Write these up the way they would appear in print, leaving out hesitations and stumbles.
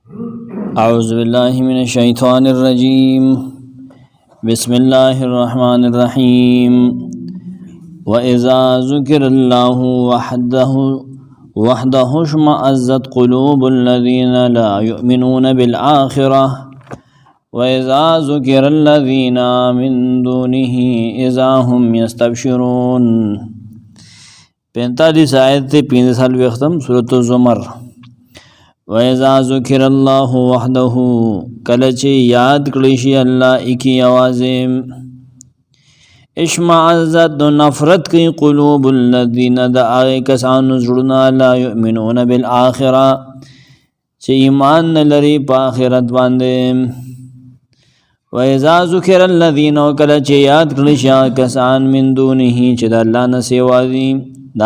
اعوذ باللہ من الشیطان الرجیم بسم اللہ الرحمن الرحیم وَإِذَا ذُكِرَ اللَّهُ وَحْدَهُ اشْمَأَزَّتْ قُلُوبُ الَّذِينَ لَا يُؤْمِنُونَ بِالْآخِرَةِ وَإِذَا ذُكِرَ الَّذِينَ مِن دُونِهِ إِذَا هُمْ يَسْتَبْشِرُونَ 45 آیت 45 وختم سورۃ الزمر وَإِذَا ذُكِرَ اللَّهُ وَحْدَهُ کلچ یاد کړي شي الله اکی آوازه اشمعزت نفرت کی قلوب الذین دعای کسانو زړونه لا یؤمنون بالآخرة چې ایمان نه لري په آخرت باندې وَإِذَا ذُكِرَ الَّذِينَ وَكَلَ چې یاد کړي شي کسان من دونه چې د الله نه سوا دي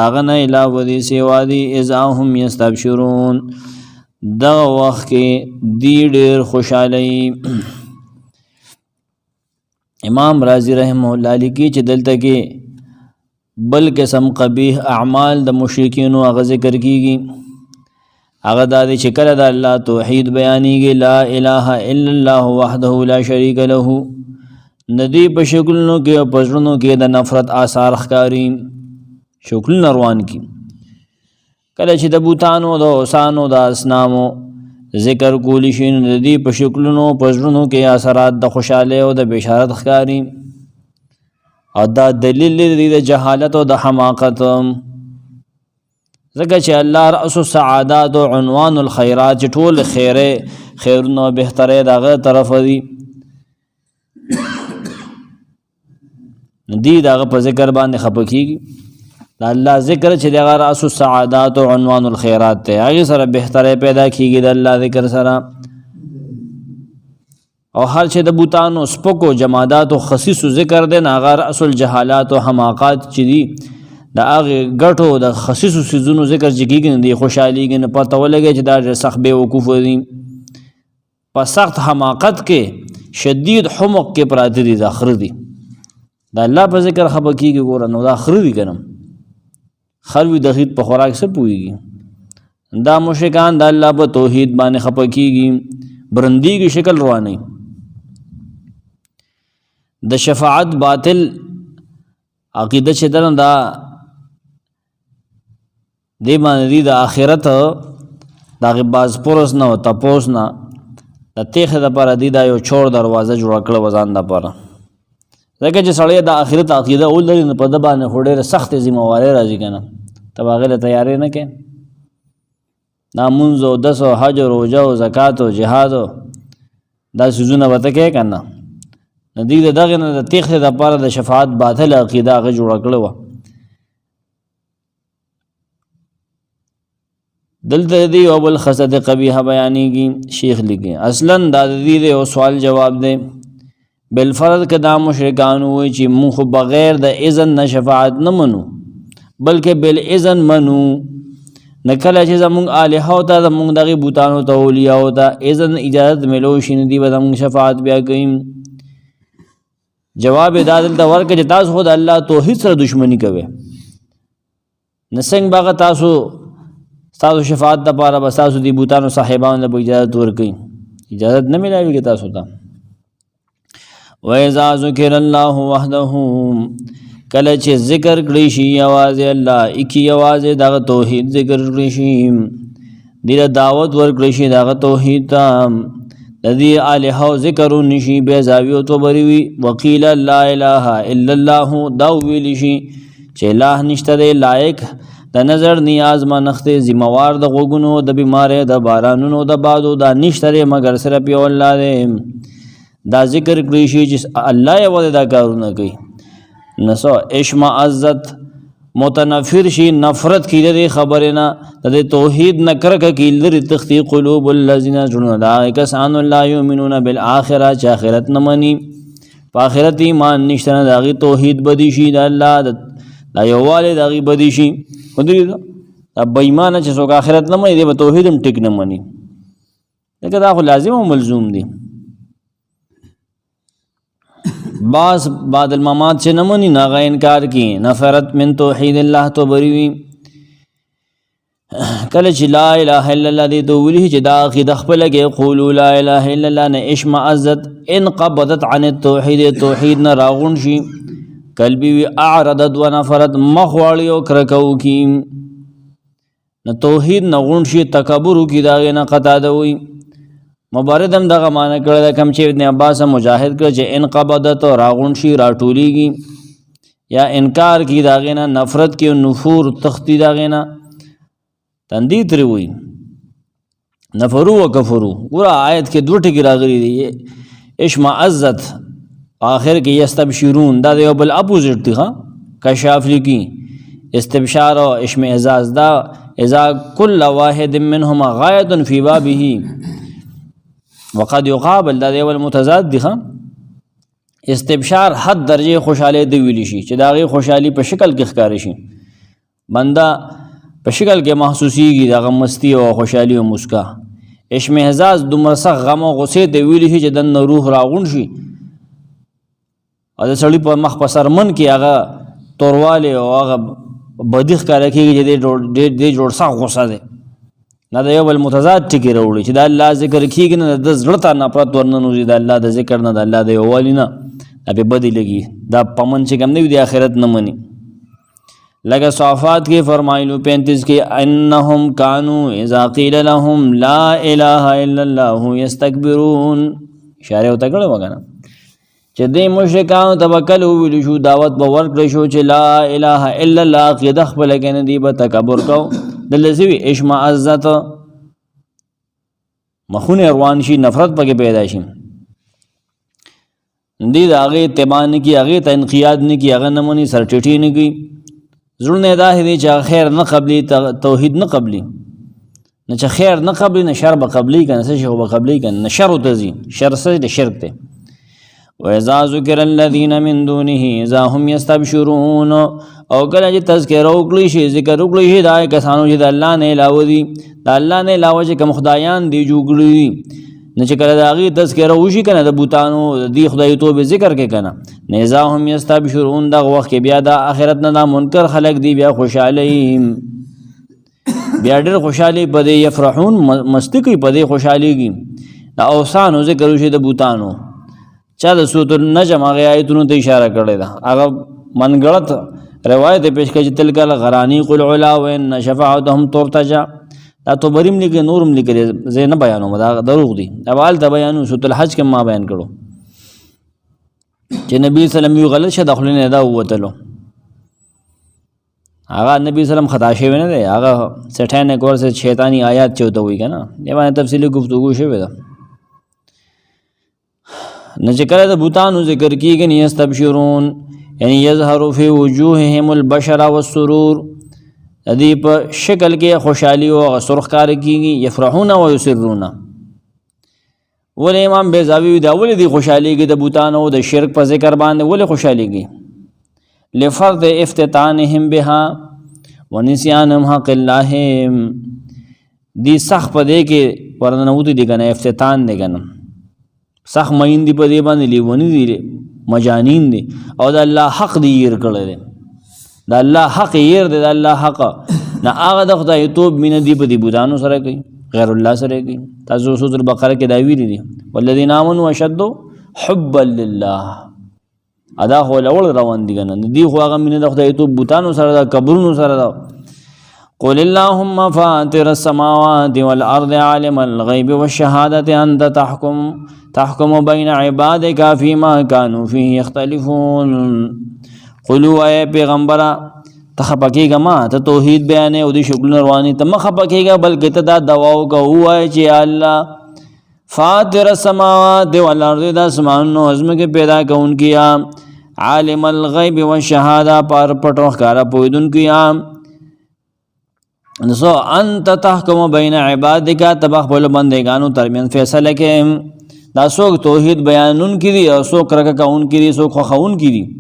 داغه نه علاوه دي سوا دي اذا هم یستبشرون دا وخت کې دی ډېر خوشحالي امام رازی رحمه الله لیکي چې دلته کې بل قسم قبیح اعمال د مشرکین او هغه ذکر کیږي هغه د چې کله د الله توحید بیانېږي لا اله الا الله وحده لا شریک له ندی په شکلونو کې او پزړونو کې د نفرت آثار ښکاری شکل روان کی کله چې د بوتانو د اوسانو د اسنامو ذکر کولی شي نو د دې په شکلونو پزړونو کې اثرات د خوشاله او د بشارت ښکاری او دا دلیل دی د جهالت او د حماقت ځکه چې الله رأس السعادات او عنوان الخيرات ټول خیرونو بهتره دغه طرف دی دی دغه په ذکر باندې خپکیږي دا الله ذکر چې دغه رأس السعادات او عنوان الخيرات ته هغه سره بهتره پیدا کیږي د الله ذکر سره او هر چې د بوتانو سپکو جمادات او خصیص ذکر د هغه رأس الجهالات او حماقات چې دي د هغه غټو د خصیص سيزونو ذکر چې کیږي د خوشحالي کې نه پته ولګي چې دا سخت به وقوف دي په سخت حماقت کې شدید حمق کې پراته دي ځخر دي د الله په ذکر خپکیږي ګور نو دا خر دي کنه خلوی دخیت په خوراک سره پويږي دا مشرکان د الله په توحید باندې خپکیږي برندی کی شکل رواني د شفاعت باطل عقیده چې درن دا دی باندې د آخرت دا غباز پورس نه او تپوس نه د تیخه د پر دی دا یو چور دروازه جوړ کړل وزان د پر ځکه چې سړی د آخرت عقیده اول نه په د باندې خوري سخت ذمہواری راځي کنه تباغله تیاری نه کې نامونځ او دس او حج او روزه او زکات او جهاد دا سيزونه وته کې کنه ندی دغه نه د تیخه د پاره د شفاعت باطل عقیده غ جوړ کړو دلته دی او بل خصد قبیح بیانېږي شیخ لیکي اصلا د دې او سوال جواب دی بالفرض کدا مشرکان وي چې مونږ بغیر د اذن نه شفاعت نه منو بلکې بل اذن منو نکله چې زمونږ الها او د مونږ دغه بوتانو ته اولیاء او د اذن اجازه ملو شین دی به مونږ شفاعت بیا کوي جواب دادل د ورکه چې تاسو خود الله توحید سره دښمنی کوي نسنګ باغ تاسو شفاعت د پاره بس تاسو دی بوتانو صاحبانو له اجازه ورکړي اجازه نه ملایوي تاسو ته وَإِذَا ذُكِرَ اللَّهُ وَحْدَهُ کله چې ذکر کړی شي आवाज الله اکی आवाज دغه توحید ذکر کړی شي دغه دعوت ور کړی شي دغه توحید ته د دې الها ذکر نشي به زاویو تو بری وقیل لا اله الا الله دا ویل شي چې الله نشته دی لایق د نظر نیاز منخته ذمہوار د غوګونو د بیماره د بارانونو د بادو دا نشته مگر صرف یو الله دی دا ذکر کړی شي چې الله یې ولې دا کارونه کوي نسو اشمعزت متنفر شي نفرت کیږي خبره نه د توحید نه کرکه کیلري تختی قلوب الذين جنوا دا کسان لا یؤمنون بالآخرة چې آخرت نه مني په آخرت ایمان نشته نه دغه توحید بدی شي د الله دا یواله دغه بدی شي ودري دا بېمانه چې څوک آخرت نه مني د توحید هم ټیک نه مني دا خو لازم او ملزوم دي بعض بعد الممات چې نمونی ناغه انکار کی نفرت من توحید الله تو بریوی کله چې لا اله الا الله دې ته ویلي چې دا عقیده خپله کې قولوا لا اله الا الله نه اشمئزت انقبضت عن التوحید توحید نه راغون شي قلبي وی اعرضت ونفرت مخ واړي او کرکو کی نه توحید نه غون شي تکبر کی داغه نه قطاده وي مبارد هم دغه معنی کړل کم چې ابن عباس مجاهد کړ چې انقبضت راغون شي راټولیږي یا انکار کی داغه نه نفرت کی نفور تختی داغه نه تندی تری وی نفرو و کفرو ګوره آیت کې دوه ټکي راغلي دي اشمئزت آخر کې یستبشرون دا یو بل اپوزیټ دی ها کشاف لیکي استبشار او اشمئزاز دا اذا كل واحد منهما غایه فی بابه وقد يقابل دا یو متضاد دی ها استبشار حد درجه خوشاله دی ویلی شي چې دا غي خوشحالي په شکل کې ښکار شي بندا په شکل کې محسوسیږي د مستی او خوشحالي او مسکا اشمئزاز دومره سخت غم او غصې ته ویلی شي چې د روح راغون شي او د سړي په مخ په سرمن کې هغه تورواله او هغه بدیخ کار کوي چې د جوړ سخت غصه ده نه د یو بل متضاد ټکی راوړي چې د الله ذکر کیږي نه د زړه ته نفرت ورننوځي د الله د ذکر نه د الله د یووالي نه به بدی لګي دا پمن چې کوم نه وي د آخرت نه مني لگا صافات کے فرمائلو 35 کے انہم کانو اذا قیل لهم لا الہ الا اللہ یستکبرون اشاره ہوتا کړه وګانا چې دې مشرکان توکل ویل شو دعوت به ورکړ شو چې لا الہ الا الله قید خپل کې نه دی به تکبر کو دلذي اشمئزت مخونه روان شي نفرت پکې پیدا شي دې هغه تبان کی هغه ته انقیاد نه کی هغه نمونی سرټټی نه کی زړه دا هدي چې خیر نه قبلي توحید نه قبلي نه چې خیر نه قبلي نه شر به قبلي کنه څه شی به قبلي کنه نه شر تزي شر څه د شرک ته واذا ذکر الذين من دونه اذا هم يستبشرون او کله چې تذکر وکړي شي ذکر وکړي شي دا کسانو چې د الله نه علاوه دي د الله نه علاوه چې کوم خدایان دي جوړي نه چې کله دا غي تذکر وشي کنه د بوتانو دی خدای توبه ذکر کې کنه نزا هم یستبشرون دا وخت کې بیا د اخرت نه منکر خلق دی بیا خوشاله بیا ډېر خوشالي پدې یفرحون مستی کوي پدې خوشاليږي دا اوسانو ذکر وشي د بوتانو چا د سورۃ النجم هغه آیتونو ته اشاره کړې ده هغه منګړت روایت پیش کړي تلک الغرانی قل علا وان شفاعتهم ترتجا دا تو بریم لیکي نورم لیکي زه نه بیانوم دا دروغ دي اول ته بیانو سورۃ الحج کې ما بیان کړو چې نبی سلام یو غلط شه داخلونه دا وتلو هغه نبی سلام خطا شوی نه دی هغه سټانه کور سے شیطانی آیات چوته وی کنه دی باندې تفصیلی گفتگو شوی ده نه چې کله د بوتانو ذکر کیږي نه استبشرون یعنی یظهر فی وجوههم البشر والسرور ادی په شکل کې خوشحالي او سرخ کار کیږي یفرحون و یسرون ول امام بیزاوی دا ول دی خوشحالي کې د بوتانو د شرک په ذکر باندې ول خوشحالي کې لفرض افتتانهم بها ونسيانهم حق الله دی سخ په دې کې ورننوت دي کنه افتتان دي کنه سخ مین دی په دې باندې لیونی دي مجانین دي او د الله حق دی ير کړل دي د الله حق ير دي د الله حق نه هغه د خدای توب مين دی په دې بوتانو سره کوي غیر الله سره کوي تاسو سورۃ البقره کې دا ویلي دي والذین آمنوا اشد حبا لله ادا هو لول روان دي کنه دی خو هغه مين د خدای توب بوتانو سره د قبرونو سره دا قل اللهم فاطر السماوات والارض عالم الغيب والشهاده انت تحكم بين عبادك فيما كانوا فيه يختلفون قلوا اي پیغمبر تخپکیگا ما ته توحید بیان او دی شکل رواني ته مخپکیگا بلکې ته دا دواو کا هوا چې الله فاطر السماوات والارض د اسمانو عظم کې پیدا کون کیا عالم الغیب والشهاده پر پټو ښکارا پویدون کیا نسو انت تحکم بین عبادک تبخبل بندگانو ترمن فیصله کې دا څوک توحید بیانون کړي او څوک رکه کون کړي څوک خون کړي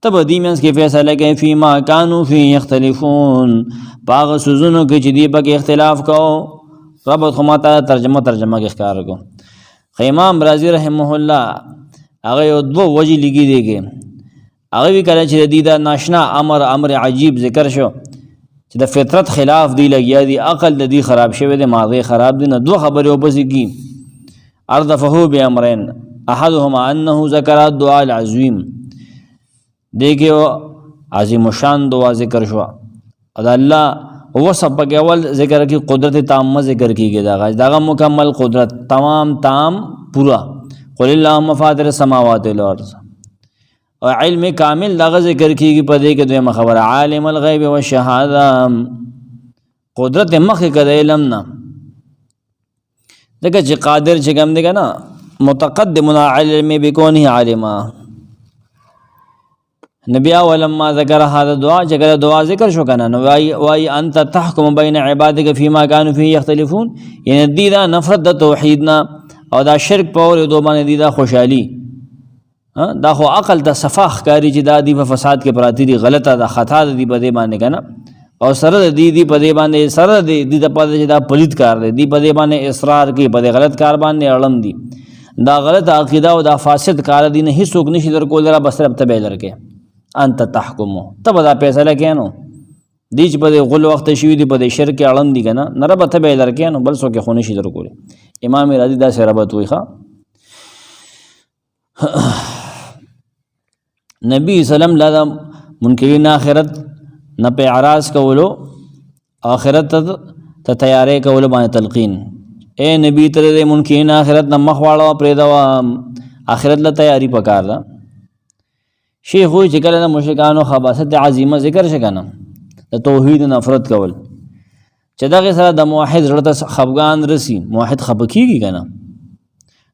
تب دیمنس کې فیصله کوي فيما كانوا فيه يختلفون باغ سوزونو کې چې دی په اختلاف کو رب خو ماته ترجمه کې ښکار کو امام رازی رحمه الله هغه یو دو وجه لګي دیږي هغه وی کله چې دی دا ناشنا امر عجیب ذکر شو چې د فطرت خلاف دی لګیا دی، عقل د دې خراب شوی دی، ماغه خراب دی. نه دوه خبرې وبسې کی اردفه بامرین احدهما انه ذکر الدعاء العظیم، دیکھو عظیم شان دعا ذکر شو او د الله وصف پکې اول ذکر کی قدرت تامه ذکر کیږي، داغه مکمل قدرت تام پورا. قل اللهم فاطر السماوات والارض، او علم کامل داغه ذکر کیږي په دې کې دویمه خبره عالم الغیب والشهاده، قدرت مخ کې د علم نه، دغه چې قادر چې کوم دی کنه متقدمنا علم بكونه عالما. نبی ولما ذکر هذا الدعاء، چې دعا ذکر شو کنه نو وای انت تحكم بين عبادك فيما كانوا فيه يختلفون، یعنی دی دا نفرت د توحید نه او دا شرک په اور دو باندې دی دا خوشحالي، دا خو عقل ته صفاح کاری چې دا دی په فساد کې پراتی دی، غلطه دا خطا دی په دې باندې کنه، او سره دی په دې باندې سره دی د پاره چې دا پلیت کار دی په دې باندې اصرار کوي، په دې غلط کار باندې اړم دی، دا غلط عقیده او دا فاسد کار دی نه هیڅوک نشي در کول را بس رب ته لرکه انت تحکمو تب دا فیصله کینو دی چې په دې غل وخت شوی دی په دې شرک اړم دی کنه نه رب ته لرکه نو بل څوک خو نشي در کول. امام رازی دا سره ربط وی ښا نبی سلام لا منکرین آخرت نه په اعراض کولو آخرت ته تیارې کولو باندې تلقین، اے نبی تر دې منکرین آخرت نه مخ واړو پرې دا آخرت له تیاری پکار ده. شیخ وی چې کله د مشرکانو خباثت عظیمه ذکر شکنه د توحید نفرت کول چې دغه سره د موحد زړه ته خفګان رسی، موحد خپکیږي کنه،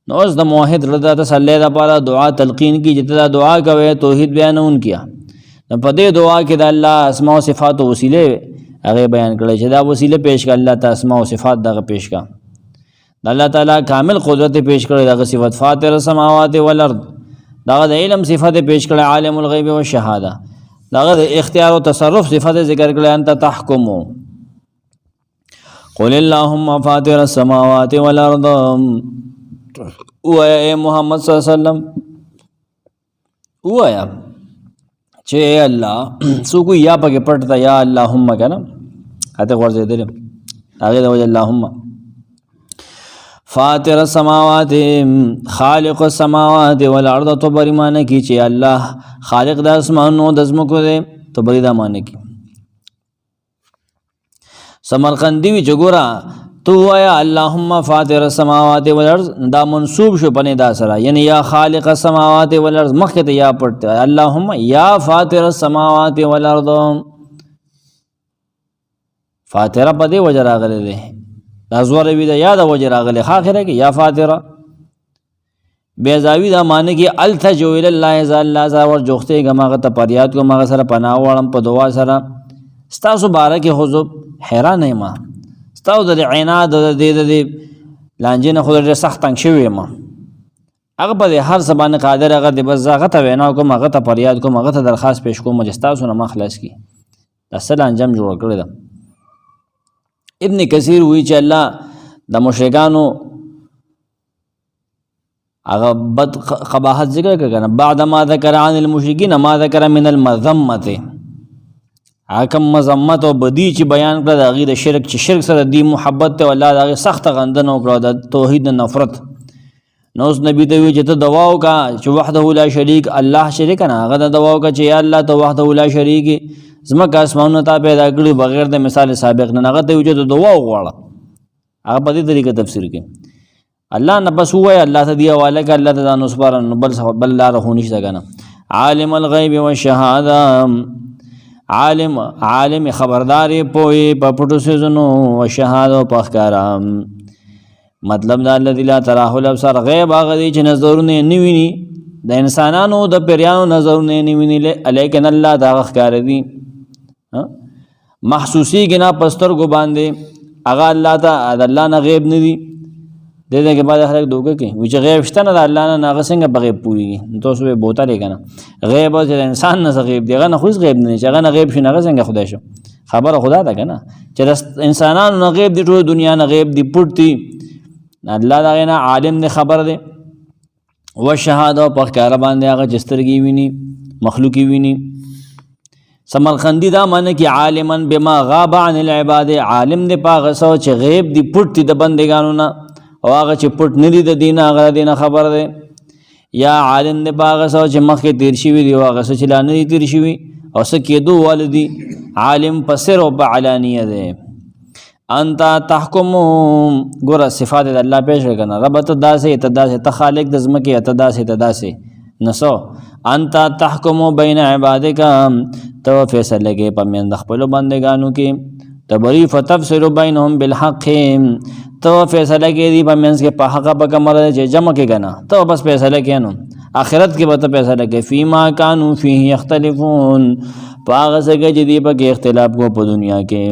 نو اوس د موحد زړه ته تسلی لپاره دعا تلقین کی، چې دا دعا کوي توحید بیانون کیا، نو په دې دعا کې د الله اسماء او صفات او وسیله هغه بیان کړي چې دا وسیله پیش کړه الله تعالی اسماء او صفات دغه پیش کا، الله تعالی کامل قدرت پیش کړي دغه صفات فاطر السماوات والارض، دغه د علم صفات پیش کړي عالم الغیب والشهاده، دغه د اختیار او تصرف صفات ذکر کړي انت تحکمو. قل اللهم فاطر السماوات والارض، اے محمد صلی الله علیه وسلم وایا چې الله سو کو یا پکې پټ تا یا اللهم کنه اته ورځې دل هغه د وجه اللهم فاطر السماوات خالق السماوات والارض، تو بری معنی کی چې الله خالق د اسمانونو د زمکو دی، تو بری دا معنی کی. سمرقندی وی چګورا تو یا اللهم فاطر السماوات والارض دا منصوب شو پنه دا سره، یعنی یا خالق السماوات والارض مخه ته یا پړته اللهم یا فاطر السماوات والارض، فاطر په دې وجه راغلی دی دا زور وی دا یا د وجه راغلی اخره کې یا فاطر بیزاوی دا معنی کې التجو الی الله ذا الله ذا ور جوخته غماغه ته پریاد کو ماغه سره پناه وړم په دعا سره ستاسو بارکه حذب حیران نه ما ستاسو د عناد د دې لانجنه خو ډېر سخت تنګ شوی ما هغه په هر سبانه قادر هغه د بس هغه ته وینا کوم هغه ته فریاد کوم هغه ته درخواست پیش کوم چې تاسو نه مخلص کی اصل انجام جوړ کړی دا. ابن کثیر وی چې الله د مشرکانو هغه بد قباحت ذکر کړه بعد ما ذکر عن المشرکین ما ذکر من المذمه، حکم مذمت او بدی چې بیان کړه د غیر شرک چې شرک سره دی محبت ته الله دغه سخت غندنه وکړه د توحید نفرت. نو اس نبی ته وی چې ته دوا وکا چې وحده لا شریک الله شریک نه هغه د دوا وکا چې یا الله ته وحده لا شریک زمکه اسمانونه ته پیدا کړی بغیر د مثال سابق نه، هغه ته وی چې دوا وغواړه، هغه په دې طریقه تفسیر کوي الله نه بس وای الله ته دی حواله ک الله ته نو سپارن بل لا رهونی څنګه عالم الغیب والشهاده، عالم خبرداري پوي په پټو سيزونو او شهادت په ښکارا، مطلب دا الذي لا تراه الابصار غیب هغه دي چې نظرونه نه ویني د انسانانو د پیرانو نظرونه نه ویني لیکن الله دا ښکار دي محسوسي گنا پستر کو باندې هغه الله ته د الله نه غیب نه دي دغه کې بعد خلک دوکه کوي چې غیب شته نه د الله نه هغه څنګه بغیب پوي تاسو به بوته لګنه غیب د انسان نه غیب دی هغه نه خو غیب نه چې هغه نه غیب شنه هغه څنګه خدای شو خبره خدا ده کنه چې انسانانو نه غیب دي ټول دنیا نه غیب دي پټي الله دا نه عالم نه خبر دی و شهاده په کار باندې هغه جسترګي ویني مخلوقي ویني سمرقندی دا معنی کی عالما بما غاب عن العباد، عالم دې پاغه سو چې غیب دی پټ دی د بندگانو نه، او هغه چې پټ نه دی د دین هغه دینه خبر دی. یا عالم دې پاغه سو چې مخکې تیر شوي دی، هغه څه چې لا نه دی تیر شوي او څه کېدو والدي. عالم په سر او په علانیه دی. انت تحکم، ګوره صفات د الله پیش کنه، رب ته داسې ته داسې، ته خالق د ځمکې ته داسې ته داسې نسو. انت تحکم بین عبادک، تو فیصله کې په میان د خپل بندگانو کې. تبری فتفسر بینهم بالحق، تو فیصله کې دی په میان کې په حق په کمر چې جمع کې کنه، تو بس فیصله کې نو آخرت کې به ته فیصله کې. فیما کانوا فیه یختلفون، پاغه څنګه چې دی په کې اختلاف کو په دنیا کې.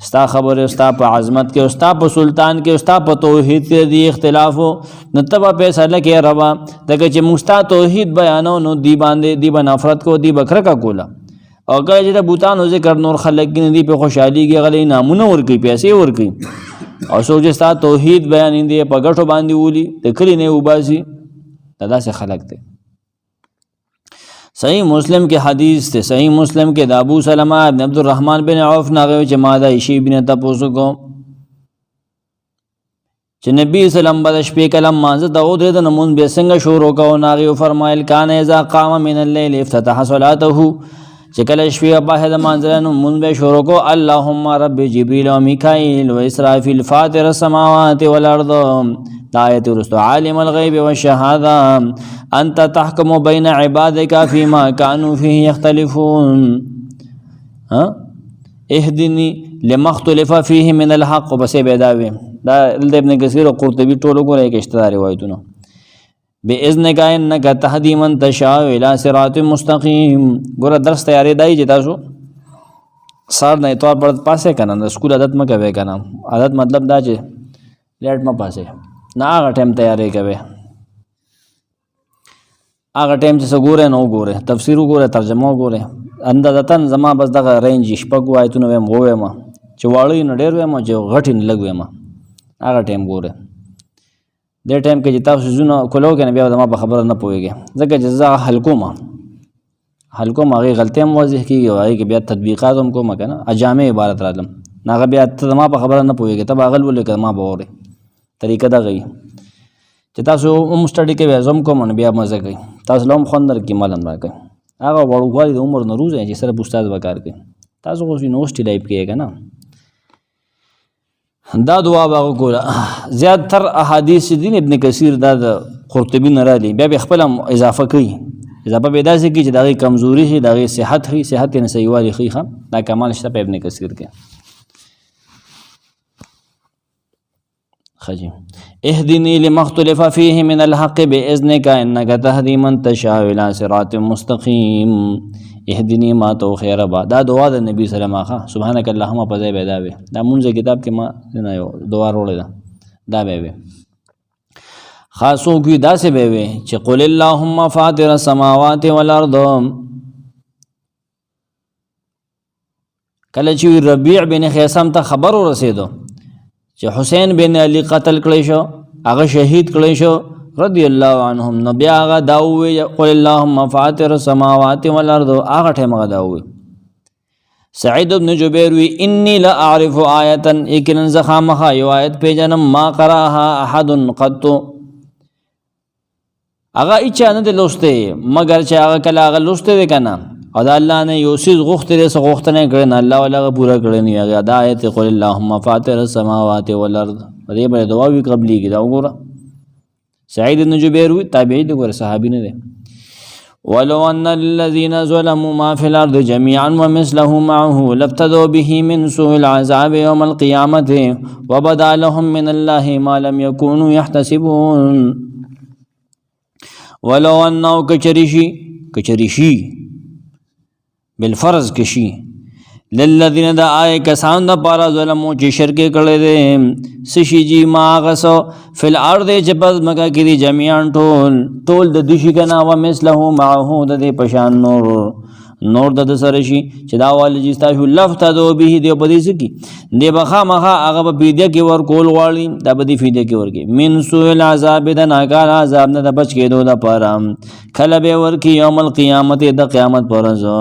ستا خبر استا په عظمت کې، استا په سلطان کې، استا په توحید کې دی اختلاف نو تبا فیصله کې ربا دغه چې مستا توحید بیانو نو دی باندې دی نفرت کو، دی بکر کا کولا. او کله چې د بوتانو ذکر نور خلق کې دی په خوشحالي کې غلې نامونه ورکی، پیسې ورکی، او سوچ ستا توحید بیان دی په غټو باندې ولي د کلی نه وباسي، دا څه خلق دی. صحیح مسلم کے حدیث تے، صحیح مسلم کے دا ابو سلمہ ابن عبد الرحمن بن عوف ناغیو چه مادا ایشی بن تپوسو کو چه نبی سلم بدش پی کلم مانزد او درد نمون بیسنگ شورو کو. ناغیو فرمائل کان ازا قام من اللیل افتتح صلاتہو، چه کلش پی باہد مانزد نمون بے شورو کو اللہم رب جبریل و میکائیل و اسرافیل فاتر السماوات والارض، آیت رستو عالم الغیب والشہادہ انت تحکم بین عبادک فیما کانوا فیہ یختلفون اہدنی لما اختلف فیہ من الحق. بس بیداوی دا ابن کثیر و قرطبی ټولو کو ایک اشتدا روایتونو. باذنک انک تهدی من تشاء الی صراط مستقیم. ګوره درس تیاری دای چې تاسو سار نه اتوار پر پاسه کنه سکول عادت م کوي کنه، عادت مطلب دا چې لیټ م پاسه نه هغه ټایم تیاری کوي، هغه ټایم چې ګوره نو ګوره تفسیر ګوره ترجمه ګوره اندازتن زما بس دغه رینج شپږ وایتونه ویم غوې ما چې واړی نه ډېر ویم چې غټ نه لګوي ما هغه ټایم ګوره. دې ټایم کې چې تاسو زونه کولو کنه بیا زما په خبره نه پويږي، ځکه چې زه حلقو ما هغه غلطي هم واضح کیږي او هغه بیا تطبیقات هم کوم کنه اجامه عبارت رالم هغه بیا ته زما په خبره نه پويږي، ته هغه ولې کما باوري طریقه دا غي چې تاسو هم سټډي کوي زم کوم بیا مزه کوي، تاسو لوم خوندر کې مالم راکړي. هغه وړوغالي د عمر نه روزه چې سره استاد وکړ کوي، تاسو خو یونیورسيټي ټایپ کې کنه. دا دعا باغ کوله زیات تر احادیث دین ابن کثیر دا قرطبی نه را دي، بیا خپل اضافه کوي، اضافه به داسې کې چې دا کمزوري شي، دا صحت هي صحت نه صحیح والی خي خام دا کمال شته په ابن کثیر کې. خجی اهدنی لما اختلف فيه من الحق باذنك انك تهدي من تشاء الى صراط مستقيم. اهدنی ما تو خیر با، دا دعا د نبی صلی الله علیه وسلم سبحانك اللهم پځای پیدا وي، دا مونږه کتاب کې ما نه یو دعا وروړه دا به خاصو کی دا سے به چې قل اللهم فاطر السماوات والارض. کله چې ربيع بن خیسام ته خبر ورسېدو چې حسین بن علی قتل کړی شو، هغه شهید کړی شو رضی الله عنهم، نو بیا هغه داوی قل اللهم فاطر السماوات والارض، هغه ټیم هغه داوی. سعید بن جبیر وی انی لا اعرف آیتا، یقینا زخامخا یو آیت پیژنم ما قراها احد قط، هغه اچا نه لوسته مگر چې هغه کله هغه لوسته دی کنه او دا الله نه یو سیز غوښته دې غوښتنه کړي نه الله ولا پورا کړي نه. هغه دا آیت قل اللهم فاطر السماوات والارض دې به دعا وی قبلي کی دا وګوره. سعید بن جبیر وی تابعی دی ګوره صحابي نه دی. ولو ان الذين ظلموا ما في الارض جميعا ومثله معه لابتدوا به من سوء العذاب يوم القيامه وبدا لهم من الله ما لم يكونوا يحتسبون. ولو انه کچریشی بالفرض کشی للذین دا آئے کسان دا پارا ظلمو چی شرکے کڑے دے سشی جی ما غسو فی الارض چپز مکا کی دی جمیعان ٹول دا دشی کنا ومثلہو معہو دا دے پشان نور دا سرشی چی دا والی جستاشو لفتا دو بھی دیو پدی سکی دے بخا مخا آغا با پیدیا کی ور کول والی دا بدی فیدیا کی ور کی من سوء العذاب دا ناکار عذاب نا دا بچ کے دو دا پارا کھلا بے ور کی یوم القیامت دا قیامت پرزو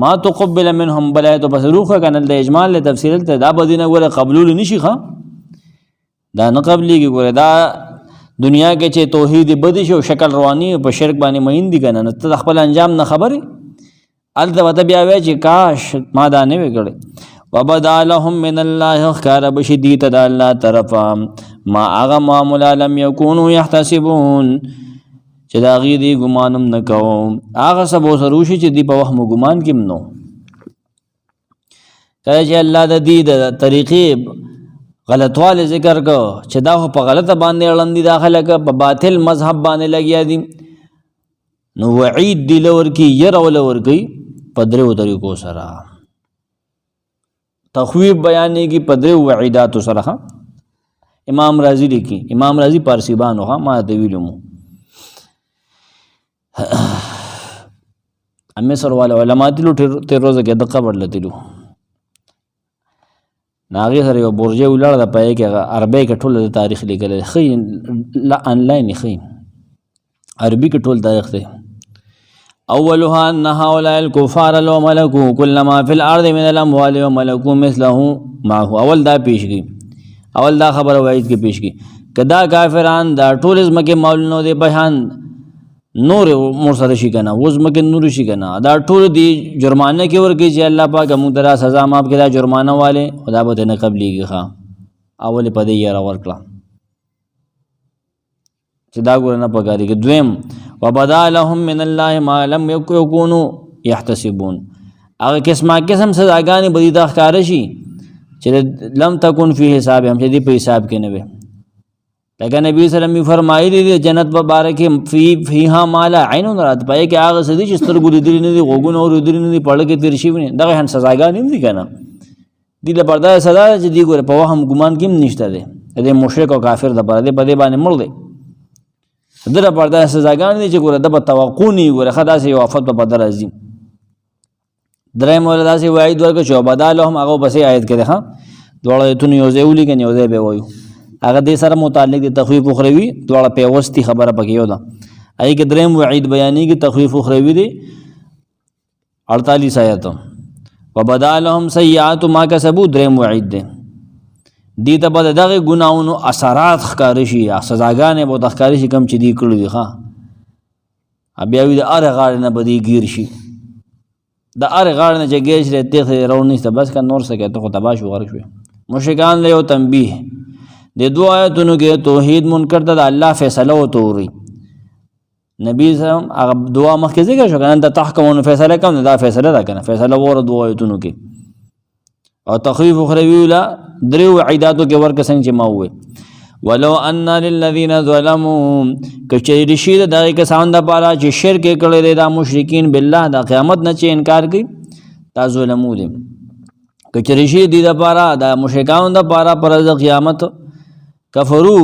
ما تقبل منهم بلای تو پس روخه کنه د اجمال له تفصیل ته دا بدینه ګوره قبول نشي ښه دا نه قبلېږي ګوره دا دنیا کې چې توحید بدی شو شکل رواني په شرک باندې مین دي کنه نو ته خپل انجام نه خبرې الته وته بیا وای چې کاش ما دا نه وکړي وبدا لهم من الله خير بشدید د الله طرفا ما هغه معمول لم يكونوا يحتسبون چې دا غي دي ګمانم نه کوم هغه سبو سروشي چې دی په وهم ګمان کې نو کله چې الله د دې د طریقې غلطواله ذکر کو چې دا په غلطه باندې اړندې داخله ک په باطل مذهب باندې لګیا دي نو وعید دی لور کی ير ولور کی پدریو طریقو سره تخویب بیانې کی پدریو وعیدات سره امام رازی لیکي امام رازی پارسی بانو ما ته ویلم مصر والا علماء تلو تیر روزه کې د قبر لتلو ناغي سره یو برجه ولړ د پای کې عربی کې ټول د تاریخ لیکل خي لا انلاین خي عربي کې ټول تاریخ دی اولها ان هؤلاء الكفار لو ملكوا كل ما في الارض من الاموال وملكوا مثله معه اول دا پیش کی اول دا خبر وایي کې پیش کی کدا کافران دا ټوریزم کې مولنو دی بهان نور مور سره شي کنه وز مکه نور شي کنه دا ټول دی جرمانه کې ورګي چې الله پاک موږ درا سزا ماف کړه جرمانه والے خدا به نه قبليږي ښا اول په دې یاره ورکړه چې دا ګور نه پګاري کې دویم وبدا لهم من الله ما لم يكونوا يحتسبون هغه قسم سزاګانی بدی دا ښکار شي چې لم تكن فی حساب هم چې دی په حساب کې نه وي لکه نبی صلی الله علیه وسلم فرمایلی دی جنت مبارک فیها مالا عین رات پای کې هغه سدي چې سترګو لیدل نه دي غوګونه اور لیدل نه دي پړل کې تیر شي نه دغه هن سزاګان نه دي کنه دی له پردا سزا چې دی ګوره په وهم ګمان کې نشته دی دې مشرک او کافر د پرده په دې باندې مړ دی دغه پردا سزاګان دي چې ګوره د توقع نه ګوره خدا سي وافت په بدر ازي درې مولا داسې وعید ورکړ چې بدالهم هغه بسې آیت کې ده دوړې تون یو ځای ولي کنه یو ځای به وایو هغه دې سره متعلق دي تخویف اخروی دوړه پیوستی خبره پکې یو ده ای کې دریم وعید بیانی کې تخویف اخروی دي 48 آیات وبدالهم سیئات ما کسبوا دریم وعید دي دي ته بد دغه ګناونو اثرات ښکار شي سزاګانې به ښکار شي کم چې دی کړو دي ښا بیا وی د اره غاړه نه بدی گیر شي د اره غاړه نه چې گیر شي ته رونی ته بس کا نور سکه ته تباش وغرق شو مشرکان له یو تنبیه د دو آیتونو کې توحید منکر ته د الله فیصله وتوري نبی سلام هغه دعا مخکې ذکر شو کنه د تحکمونو فیصله کوم دا فیصله ده کنه فیصله ور دو آیتونو کې او تخویف اخروی ولا درو عیداتو کې ورکه څنګه چې ما وې ولو ان للذین ظلموا کچې رشید دغه کسان د پاره چې شرک کړي دي د مشرکین بالله د قیامت نه چې انکار کوي تا ظلمو دي کچې رشید دي د پاره د مشرکان د پاره پر د قیامت کفرو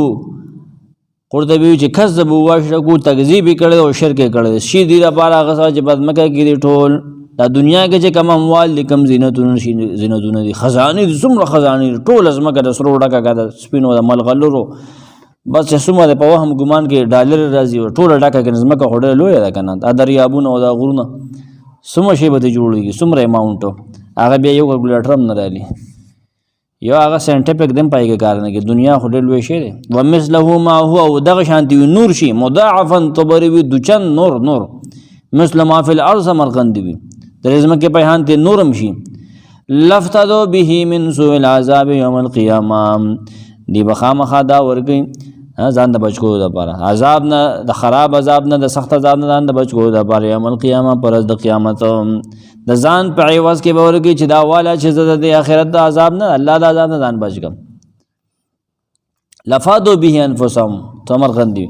قرطبی چې کذبوا واشرکو تکذیب کړي او شرک کړي شي دي د پاره غسا چې بدمکه کړي ټول دا دنیا کې چې کم اموال کم زینتونه دي خزانه دي څومره خزانه ټول ازمکه د سرو ډکه د سپینو د ملغلرو بس چې څومره په وهم ګمان کې ډالر راځي ټول ډکه کې ازمکه هډه لوی ده کنه دا دریابونه او دا غرونه څومره شی به جوړیږي څومره اماونټ هغه بیا یو کیلکولیټر هم نه رالي یو هغه ساينټیفیک دم پایګه کار نه کې دنیا هډه لوی شی دی ومثله ما هو او دغه شانتي نور شي مضاعفا تبری دچن نور مثل ما فی الارض مرغند وی درزم کې پیهان ته نورم شي لفتدو به من سوء العذاب یوم القیامه دی بخامخا دا ورګي ځان د بچو د پاره عذاب نه د خراب عذاب نه د سخت عذاب نه ځان د بچو د پاره یوم القیامه پر د قیامت د ځان په عوض کې ورګي چې دا والا چې د آخرت د عذاب نه الله د عذاب نه ځان بچګم لفادو به انفسهم تمرغندي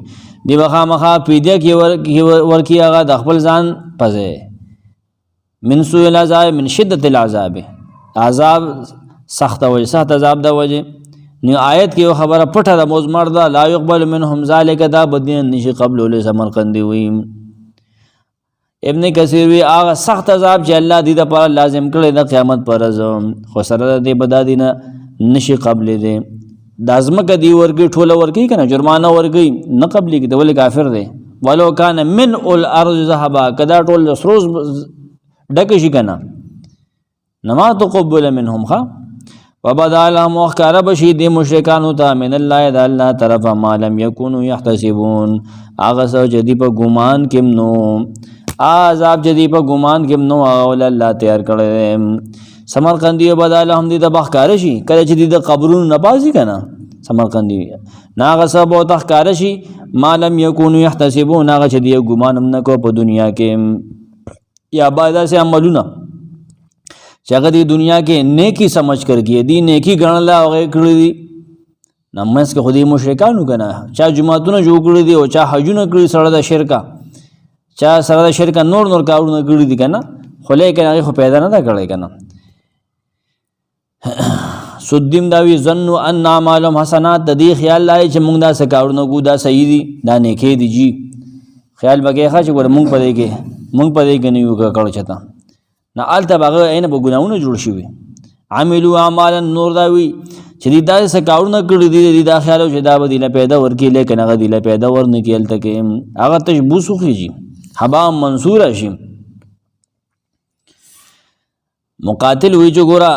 دی بخامخا پیډه کې ورکی هغه د خپل ځان پځه من سوء العذاب من شدت العذاب عذاب سخت عذاب دا وجه نو آیت کې خبره پټه د موزمر دا لا يقبل منهم ذلك دا بدین نشي قبل له سمرقندي وي ابن کثیر وی هغه سخت عذاب چې الله دې د پر لازم کړی د قیامت پر ورځ خو سره دې بدادینه نشي قبل دې د ازمکه دی ورګي ټوله ورګي کنه جرمانه ورګي نه قبلي کې د ول کافر دی ولو کان من الارض ذهبا کدا ټول سروز ډک شي کنه نما تقبل منهم خا وبدا لهم وخکار بشي دي مشرکانو ته من الله د الله طرف ما لم يكونوا يحتسبون هغه سو جدي په ګمان کې نو عذاب جدي په ګمان کې نو اول الله تیار کړي سمرقندی وبدا لهم دي د بخکار شي کله چې د قبرونو نپاسي کنه سمرقندی ناغه سب او تخکار شي ما لم يكونوا يحتسبون هغه چې دی ګمان هم نکو په دنیا کې یا باید سے عملونه چې هغه دی دنیا کې نیکی سمجھ کر کیے دی نیکی ګڼل او هغه کړی دي نماز کې خودي مشرکانو کنه چا جمعهتونه جوړ کړی دي او چا حجونه کړی سره د شرکا چا سره د شرکا نور کارونه کړی دي کنه خو لیکن هغه خو پیدا نه کړی کنه سدیم داوی ظنوا ان اعمالهم حسنات د دې خیال لای چې موږ دا سکاورونه ګو دا صحیح دي دا نیکی دي جی خیال بګی ښه چې ګور موږ پدې کې نه یو کړو چتا نه آلته باغ عین په ګناونه جوړ شي عملوا اعمالا نور داوی چې دا سکاورونه کړی دي دا خیال او چې دا بدیله پیدا ورکی لیکن هغه دیله پیدا ورنه کیل تکې هغه تشبوسو خيږي حبا منصور شي مقاتل وی جو ګورا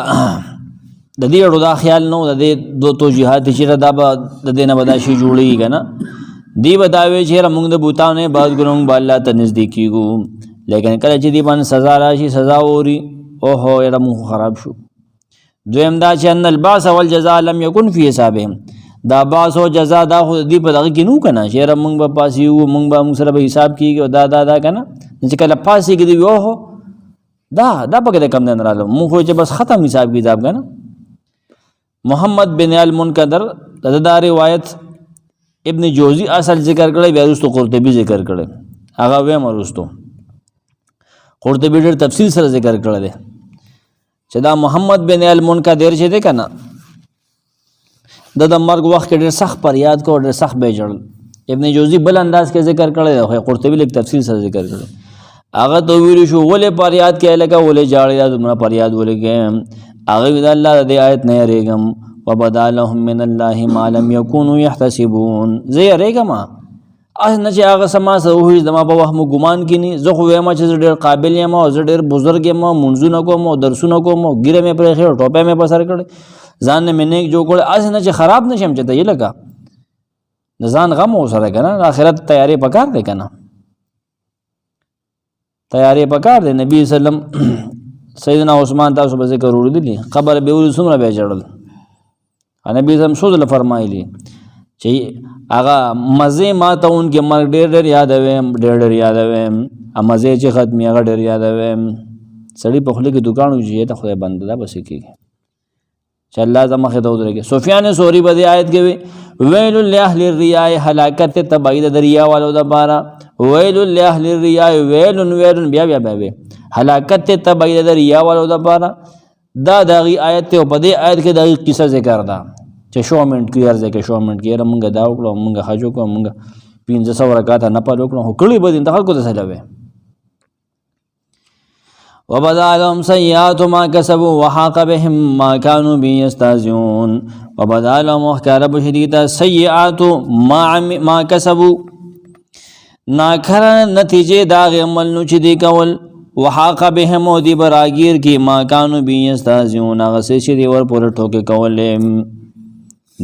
د دې اړو دا خیال نو د دې دو توجیهات چې دا د دې نه بداشي جوړي کنه دی بداوي چې موږ د بوتانه بعد ګرونګ بالله ته نزدیکیږو لیکن کله چې دی باندې سزا راشي سزا اوري او هو یې موږ خراب شو دویم دا چې ان الباس والجزاء لم يكن في حسابهم دا باس او جزاء دا خو دی په دغه کې نو کنه چې موږ په پاسي وو موږ سره به حساب کیږي دا کنه چې کله پاسي کې دی وو دا په کې کم نه رااله موږ چې بس ختم حساب کتاب کنه محمد بن المنکدر دا روایت ابن جوزی اصل ذکر کړی بیا وروسته قرطبی ذکر کړی هغه وې مرستو قرطبی ډېر تفصیل سره ذکر کړی دی چې دا محمد بن المنکدر چې دی کنه د مرګ وخت کې ډېر سخت فریاد کو ډېر سخت به جړل ابن جوزی بل انداز کې ذکر کړی دی خو قرطبی لیک تفصیل سره ذکر کړی هغه تو ویل شو ولې فریاد کې لګا ولې جاړیا دمره فریاد ولګې هغه د الله د آیت نه ریګم وبدا لهم من الله ما لم يكونوا يحتسبون زه ریګم نه چې هغه سما سوه زما په وهم ګمان کینی زه خو وایم چې ډېر قابل یم او زه ډېر بزرګ یم منځونه کوم او درسونه کوم ګیره مې پرې خېر ټوپه مې په سر کړ ځان نه منې جو کړ اس نه چې خراب نشم چې ته یې لگا ځان غم وسره کنه آخرت تیاری پکار دی کنه تیاری پکار دی نبی سلام سیدنا عثمان تاسو به ذکر وروړي قبر به ور سمره به جړل نبی سم سوزل فرمایلی چې هغه مزه ما ته اونګه مر ډېر یادوم ډېر یادوم ا مزه چې ختمي هغه ډېر یادوم سړی په خله کې دکانو جوړه ته خدای بنده دا بس کېږي چې الله زما خدای ودرېږي سفیان ثوری په دې آیت کې ویل لاهل الرياء هلاکت تبعید دریا والو د بارا ویل لاهل الرياء ویل بیا هلاکت تبعید دریا والو د بارا دا دغه آیت ته په دې آیت کې دغه قصه ذکر ده چې شومنټ کې ارزه کې شومنټ کې رمنګ دا وکړو موږ حج وکړو موږ 1500 رکعات نه پالو کړو هو کړي به د خلکو ته سلوي وبدا لهم سيئات ما كسبوا وحاق بهم ما كانوا به يستهزئون وبدا لهم وحكار بشديد سيئات ما كسبوا ناکر نتیجه دا عمل نو چې دی کول وحاق بهم او دی براگیر کی ما كانوا به يستهزئون هغه چې دی ور پورې ټوکې کول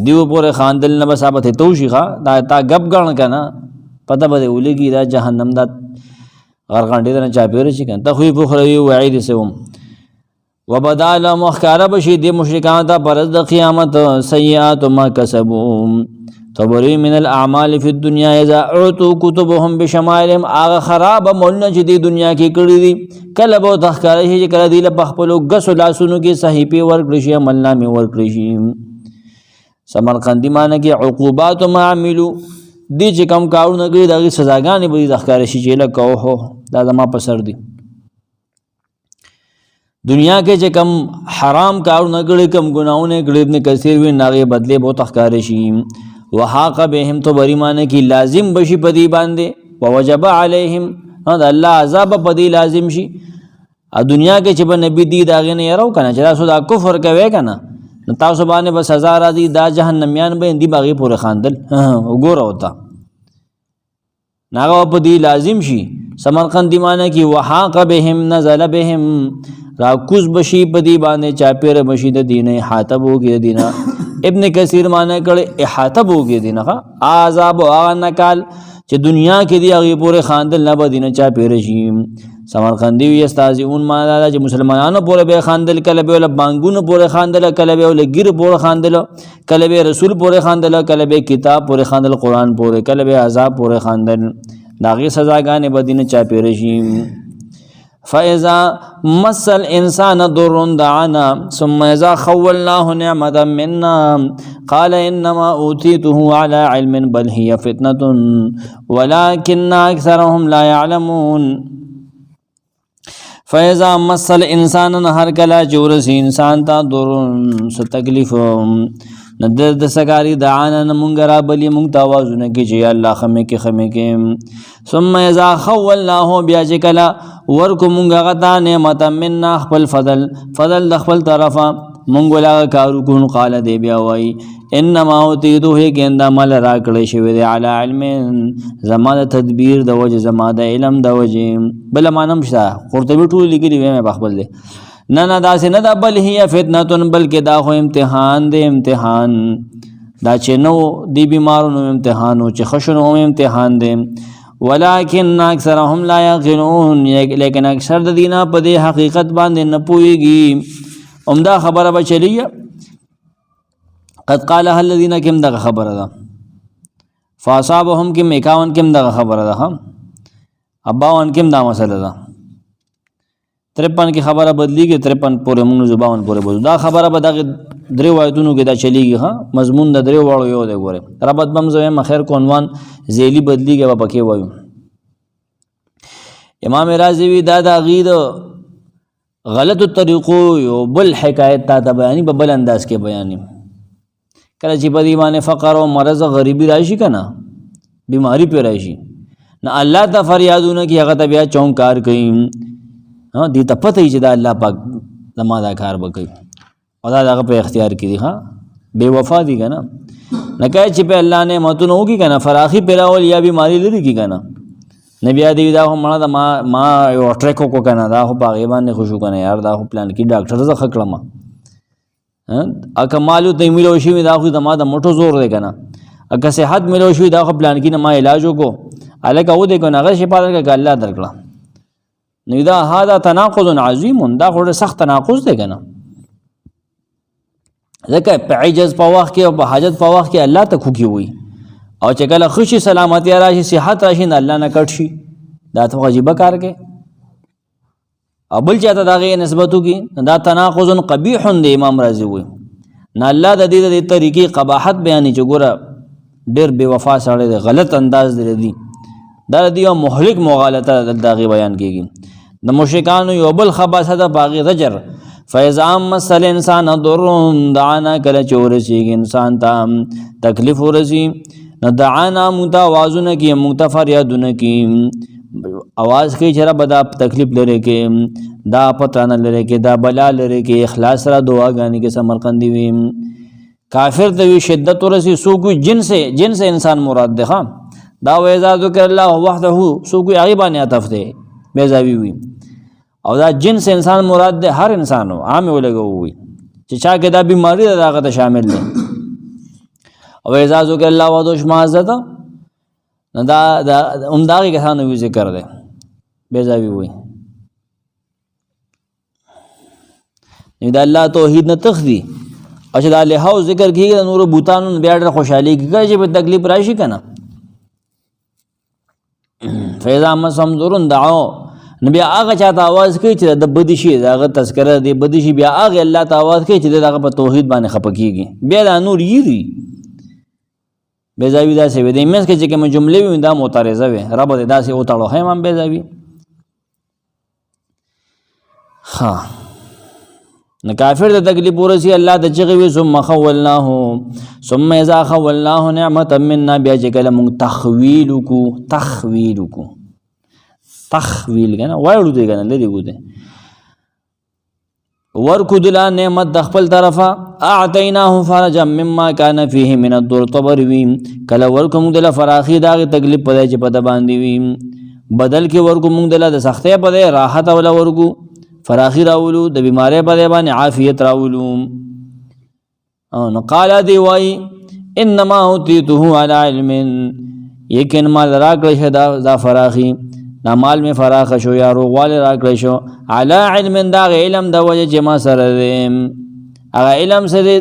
دیو پورې خاندل نه بسابت توشيخه دا تا غب غن کنه پته به ولګي دا جهنم دا غرغانډې نه چا پیری شي کنه تخویف خروی وعید سوم وبدا لهم مخکار بشي دی مشرکان ته پرز د قیامت سیئات ما کسبوا تبری من الاعمال فی الدنيا اذا اعطوا كتبهم بشمائلهم اغه خراب مولنا چې دی دنیا کې کړی دي کله به تخکار شي کله دی له خپلو غسو لاسونو کې صحیفه ورکړي شي عمل نامه ورکړي شي سمرقندی معنی کې عقوبات ما عملو دی چې کم کارونه کوي دغه سزاګانې به تخکار شي چې له کو هو دا زما په سر دی دنیا کې چې کم حرام کارونه کوي کم ګناونه کوي ابن کثیر وی ناغه بدله به تخکار شي وحاق بهم تو بری معنی کی لازم بشی پدی باندې ووجب علیہم دا الله عذاب پدی لازم شي ا دنیا کې چې په نبی دی داغه نه یراو کنه چې تاسو دا کفر کوي کنه تاسو باندې بس سزا راځي دا جهنميان به دی باغی پورې خاندل وګوره وتا ناغه په دی لازم شي سمرقندی معنی کی وحاق بهم نزل بهم راکوز بشي په دی باندې چاپیر بشي د دینه حاتب وګي دینه ابن کثیر معنی کړي احاطه وګي دینه عذاب او نکال چې دنیا کې دی هغه پورې خاندل نه بدینه چاپیر شي سمرقندی وی استازیون معنی دا چې مسلمانانو پورې به خاندل کله به ول بانګونو پورې خاندل کله به ول ګیر پورې خاندل کله به رسول پورې خاندل کله به کتاب پورې خاندل قرآن پورې کله به عذاب پورې خاندل داغه سزاګانې بدینه چاپیر شي فاذا مس الانسان ضر دعانا ثم اذا خولناه نعمه منا قال انما اوتيته على علم بل هي فتنه ولكن اكثرهم لا يعلمون فاذا مس الانسان هر کلا جورس انسان تا ضر س تکلیف ندر د سګاری دعانا مونږ را بلی مونږ تاوازونه کې چې الله خمه کې ثم اذا خولناه بیا چې کلا ورکو مونږ غتا نعمت مننا خپل فضل د خپل طرفه مونږ ولا کارو کو قال دی بیا وای انما اوتیته ګندا مل را کړی شوی دی علی علم زماده تدبیر د وجه زماده علم د وجه بل مانم شته قرطبی ټول لګی وی مې بخبل دی نه دا سه نه دا بل هي فتنه بلکې دا خو امتحان دی امتحان دا چې نو دی بیمارونو امتحان او چې خشنو امتحان دی ولكن اکثرهم لا يعقلون لیکن اکثر د دینه په دې حقیقت باندې نه پويږي عمدہ خبره به چلیه قد قالها الذين كم دغه خبره ده فاصابهم كم 51 كم دغه خبره ده هم 52 كم دا مسله ده 53 کی خبره بدلیږي 53 پورې موږ زبان پورې بوزو دا خبره به دغه درې وایتونو کې دا چلیږي ها مضمون د درې واړو یو دی ګوره ربط بم زوی مخیر کو عنوان ذیلی بدلیږي به پکې وایو امام رازی وی دا د غید غلط طریقو یو بل حکایت تا بیانی په بل انداز کې بیانی کله چې په دې باندې فقر او مرض غریبی راشي کنه بیماری په راشي نه الله ته فریادونه کې هغه ته بیا چونکار کوي ها دې ته پته چې دا الله پاک زماده کار وکړي او دا هغه په اختیار کې دي ها بے وفا دي کنه نه کای چې په الله نه متونه وږي کنه فراخي پیراول یا بیماری لري کی کنه نبی ادي دا هم مړه دا ما یو ټریکو کو کنه دا خو په غیبان نه خوشو کنه یار دا خو پلان کې ډاکټر زه خکړم اکه مالو ته ملو شي دا خو د ما د موټو زور دی کنه اکه صحت ملو شي دا خو پلان کې نه ما علاج وکړو الګه و دې کو نه غشي پاره کې الله درکړه نو دا هاذا تناقض عظیم دا خو سخت تناقض دی کنه ځکه په عجز په وخت کې او په حاجت په وخت کې الله ته خوږي وي او چې کله خوشي سلامتی راشي صحت راشي الله نه کټ شي دا ته عجیب کار کې او بل چاته دغه نسبتو کې دا تناقض قبیح دی امام رازی وي نه الله د دې طریقې قباحت بیان چې ګوره ډېر بے وفا سره دی غلط انداز دی دا دی مهلک مغالطه دغه بیان کیږي د مشرکانو یو بل خباثه د باغی زجر فاذا مسل انسان ضر دعانا کله چورسی انسان ته تکلیف ورسی نه دعانا متوازن کی متفریادن کی आवाज کوي چې رب دا تکلیف لري کې دا پتہ نه لري کې دا بلا لري کې اخلاص را دعاګانی کې سمرقندی وي کافر د شدت ورسی سو کو جنس انسان مراد ده دا وإذا ذکر الله وحده سو کو غیبانه عطف ده بیزاوی وي او دا جنس انسان مراد ده هر انسانو عام ولګوي چې چا کې دا بیماری ده هغه ته شامل ده او اذا ذکر الله وحده شمازه دا عمداغي کسانو وی ذکر ده بیزاوی وي نو دا الله توحید نه تخدي او چې دا له هاو ذکر کیږي نور بوتانو بیا ډېر خوشحالي کیږي چې په تکلیف راشي کنه فیضا مسهم ضرون دعو نبی هغه چاته आवाज کوي چې د بدی شي داغه تذکرہ دی بدی شي بیا هغه الله ته आवाज کوي چې دغه په توحید باندې خپکیږي بیا د نور یری بیزاوی دا څه وي د مېس کې چې کوم جملې وي دا معترضه وي رب دې دا څه او تاړو هم بیزاوی ها نه کافر د تکلیف ورسی الله د چغوي ثم خولناه ثم اذا خولناه نعمه منا بیا چې کلم تخویل کنه وایړو دی کنه لري ګوته ورکو دلا نعمت د خپل طرفه اعطیناه فرجا مما کان فیه من الضر طبروی کله ورکو موږ دلا فراخی داغ تکلیف پدای چې پد باندې وی بدل کې ورکو موږ دلا د سختۍ پدای راحت ولا ورکو فراخی راولو د بیماری پدای باندې عافیت راولو نو قال دی وای انما اوتیته علی علم یقین مال راکړی دا فراخی نا مال میں فراخ شو یا روغوال راکړی شو علی علم دا علم د وجه چې ما سره دی هغه علم سره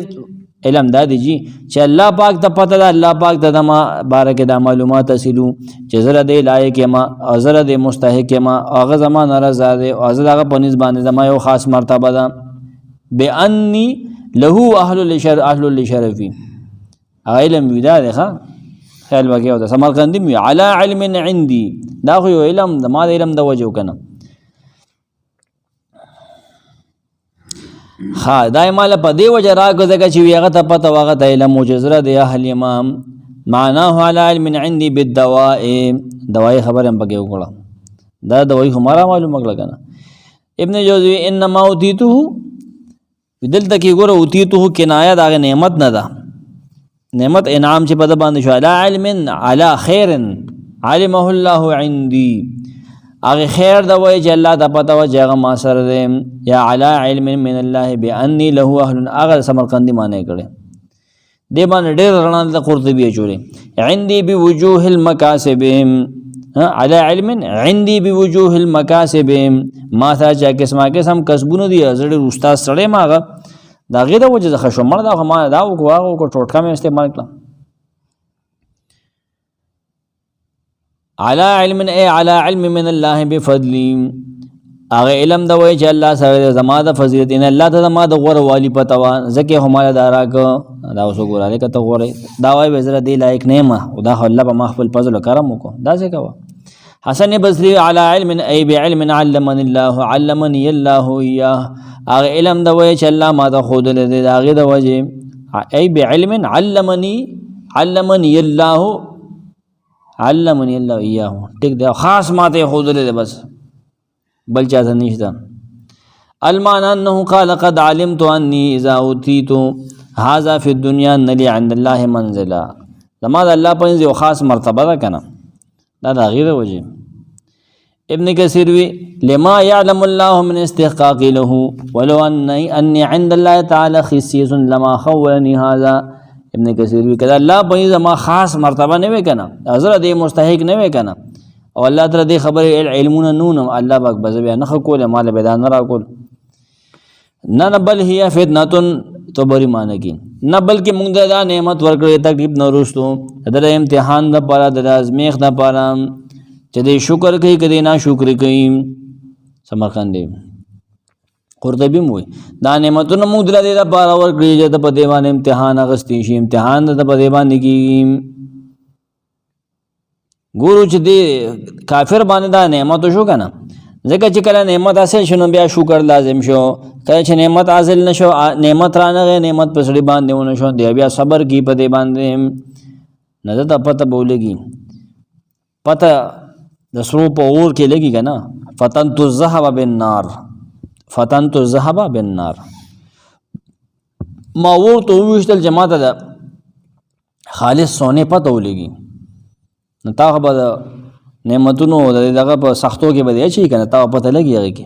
علم دا دی چې الله پاک ته پته ده الله پاک ته ما بارکه دا معلومات حاصلو چې زره دی لایق ما او زره دی مستحق ما هغه زمان رضا دی او هغه پنځ باندې زما یو خاص مرتبه ده بانی له اهل لشرفی علم ودا ده ښا خیال وکي او د سمرقندی می علی علم عندي دا خو یو علم د ما د علم د وجو کنه ها دایماله په دی وجه راګه چې هغه ته پته واغه د علم مجزره د اهل امام معناه علی علم عندي بالدواء دوايي خبره هم پکې وکړه دا دوايي همارا معلومه کړه کنه ابن جوزی انما اوتیته بدل تکي ګور اوتیته کنایه دا نعمت نه ده نعمت انعام چې په د باندې شو علی علم علی خیر علمه الله عندي هغه خیر دا وای چې الله ته پته و چې هغه ما سره دی یا علی علم من الله بانی له اهل هغه سمرقندی معنی کړي دی باندې ډېر رڼا د قرطبی چولې عندي بوجوه المکاسب علی علم عندي بوجوه المکاسب ما ته چې قسم کسبونه دي زړه استاد سره ماغه دا غیر وجه زخه شو مړ دا ما دا وکړو کو ټوټکا مې استعمال کړم علی علم ای علی علم من الله بفضل هغه علم دا وای چې الله سره زما د فضیلت ان الله ته زما د غور والی پتا وا زکه هماله دارا کو دا اوسو ګوراله کته غورې دا وای وزره دی لایق نه ما او دا الله په مخفل فضل کرم وکړه دا څه کوا حسن بصری علی علم ای بعلم علمني الله علمني الله اياه هغه علم دا وای چې الله ما ته خود له دې هغه د وجه ای بعلم علمني الله اياه ټیک دا خاص ما ته خود له بس بل چا ته نشته المعنى انه قال قد علمت اني اذا اوتيت هذا في الدنيا ان لي عند الله منزلا زما د الله په یو خاص مرتبه ده کنه دا غیر وجه ابن کثیر وی لما يعلم الله من استحقاق له ولو اني عند الله تعالى خصيص لما خولني هذا ابن کثیر وی کله الله په زما خاص مرتبه نه وکنه حضرت مستحق نه وکنه او الله تعالی دې خبر علمون نون الله پاک بزبیا نه کول مال بدان را کول نه بل هي فتنه تو بری معنی کی نه بلکې موږ دا نعمت ورکړې تکلیف نه روستو در امتحان د پاره د ازمیخ د پاره چې دې شکر کوي کدی نه شکر کوي سمرقندی قرطبی موي دا نعمتونه موږ د پاره ورکړې چې په دیوان امتحان اغستی شي امتحان د په دیوان کې ګورو چې دې کافر باندې دا نعمت شو کنه ځکه چې کله نعمت حاصل شنو بیا شکر لازم شو کله چې نعمت حاصل نشو نعمت رانغه نعمت په سړي باندې ونه شو دی بیا صبر کی په دې باندې نه ته پته بولېږي پته د سرو په اور کې لګي کنه فتنت الذهب بالنار ما ورته وشتل جماعت ده خالص سونه پته ولېږي نو تا خبر نعمتونو دغه په سختو کې بده شي کنه تا پته لګي کې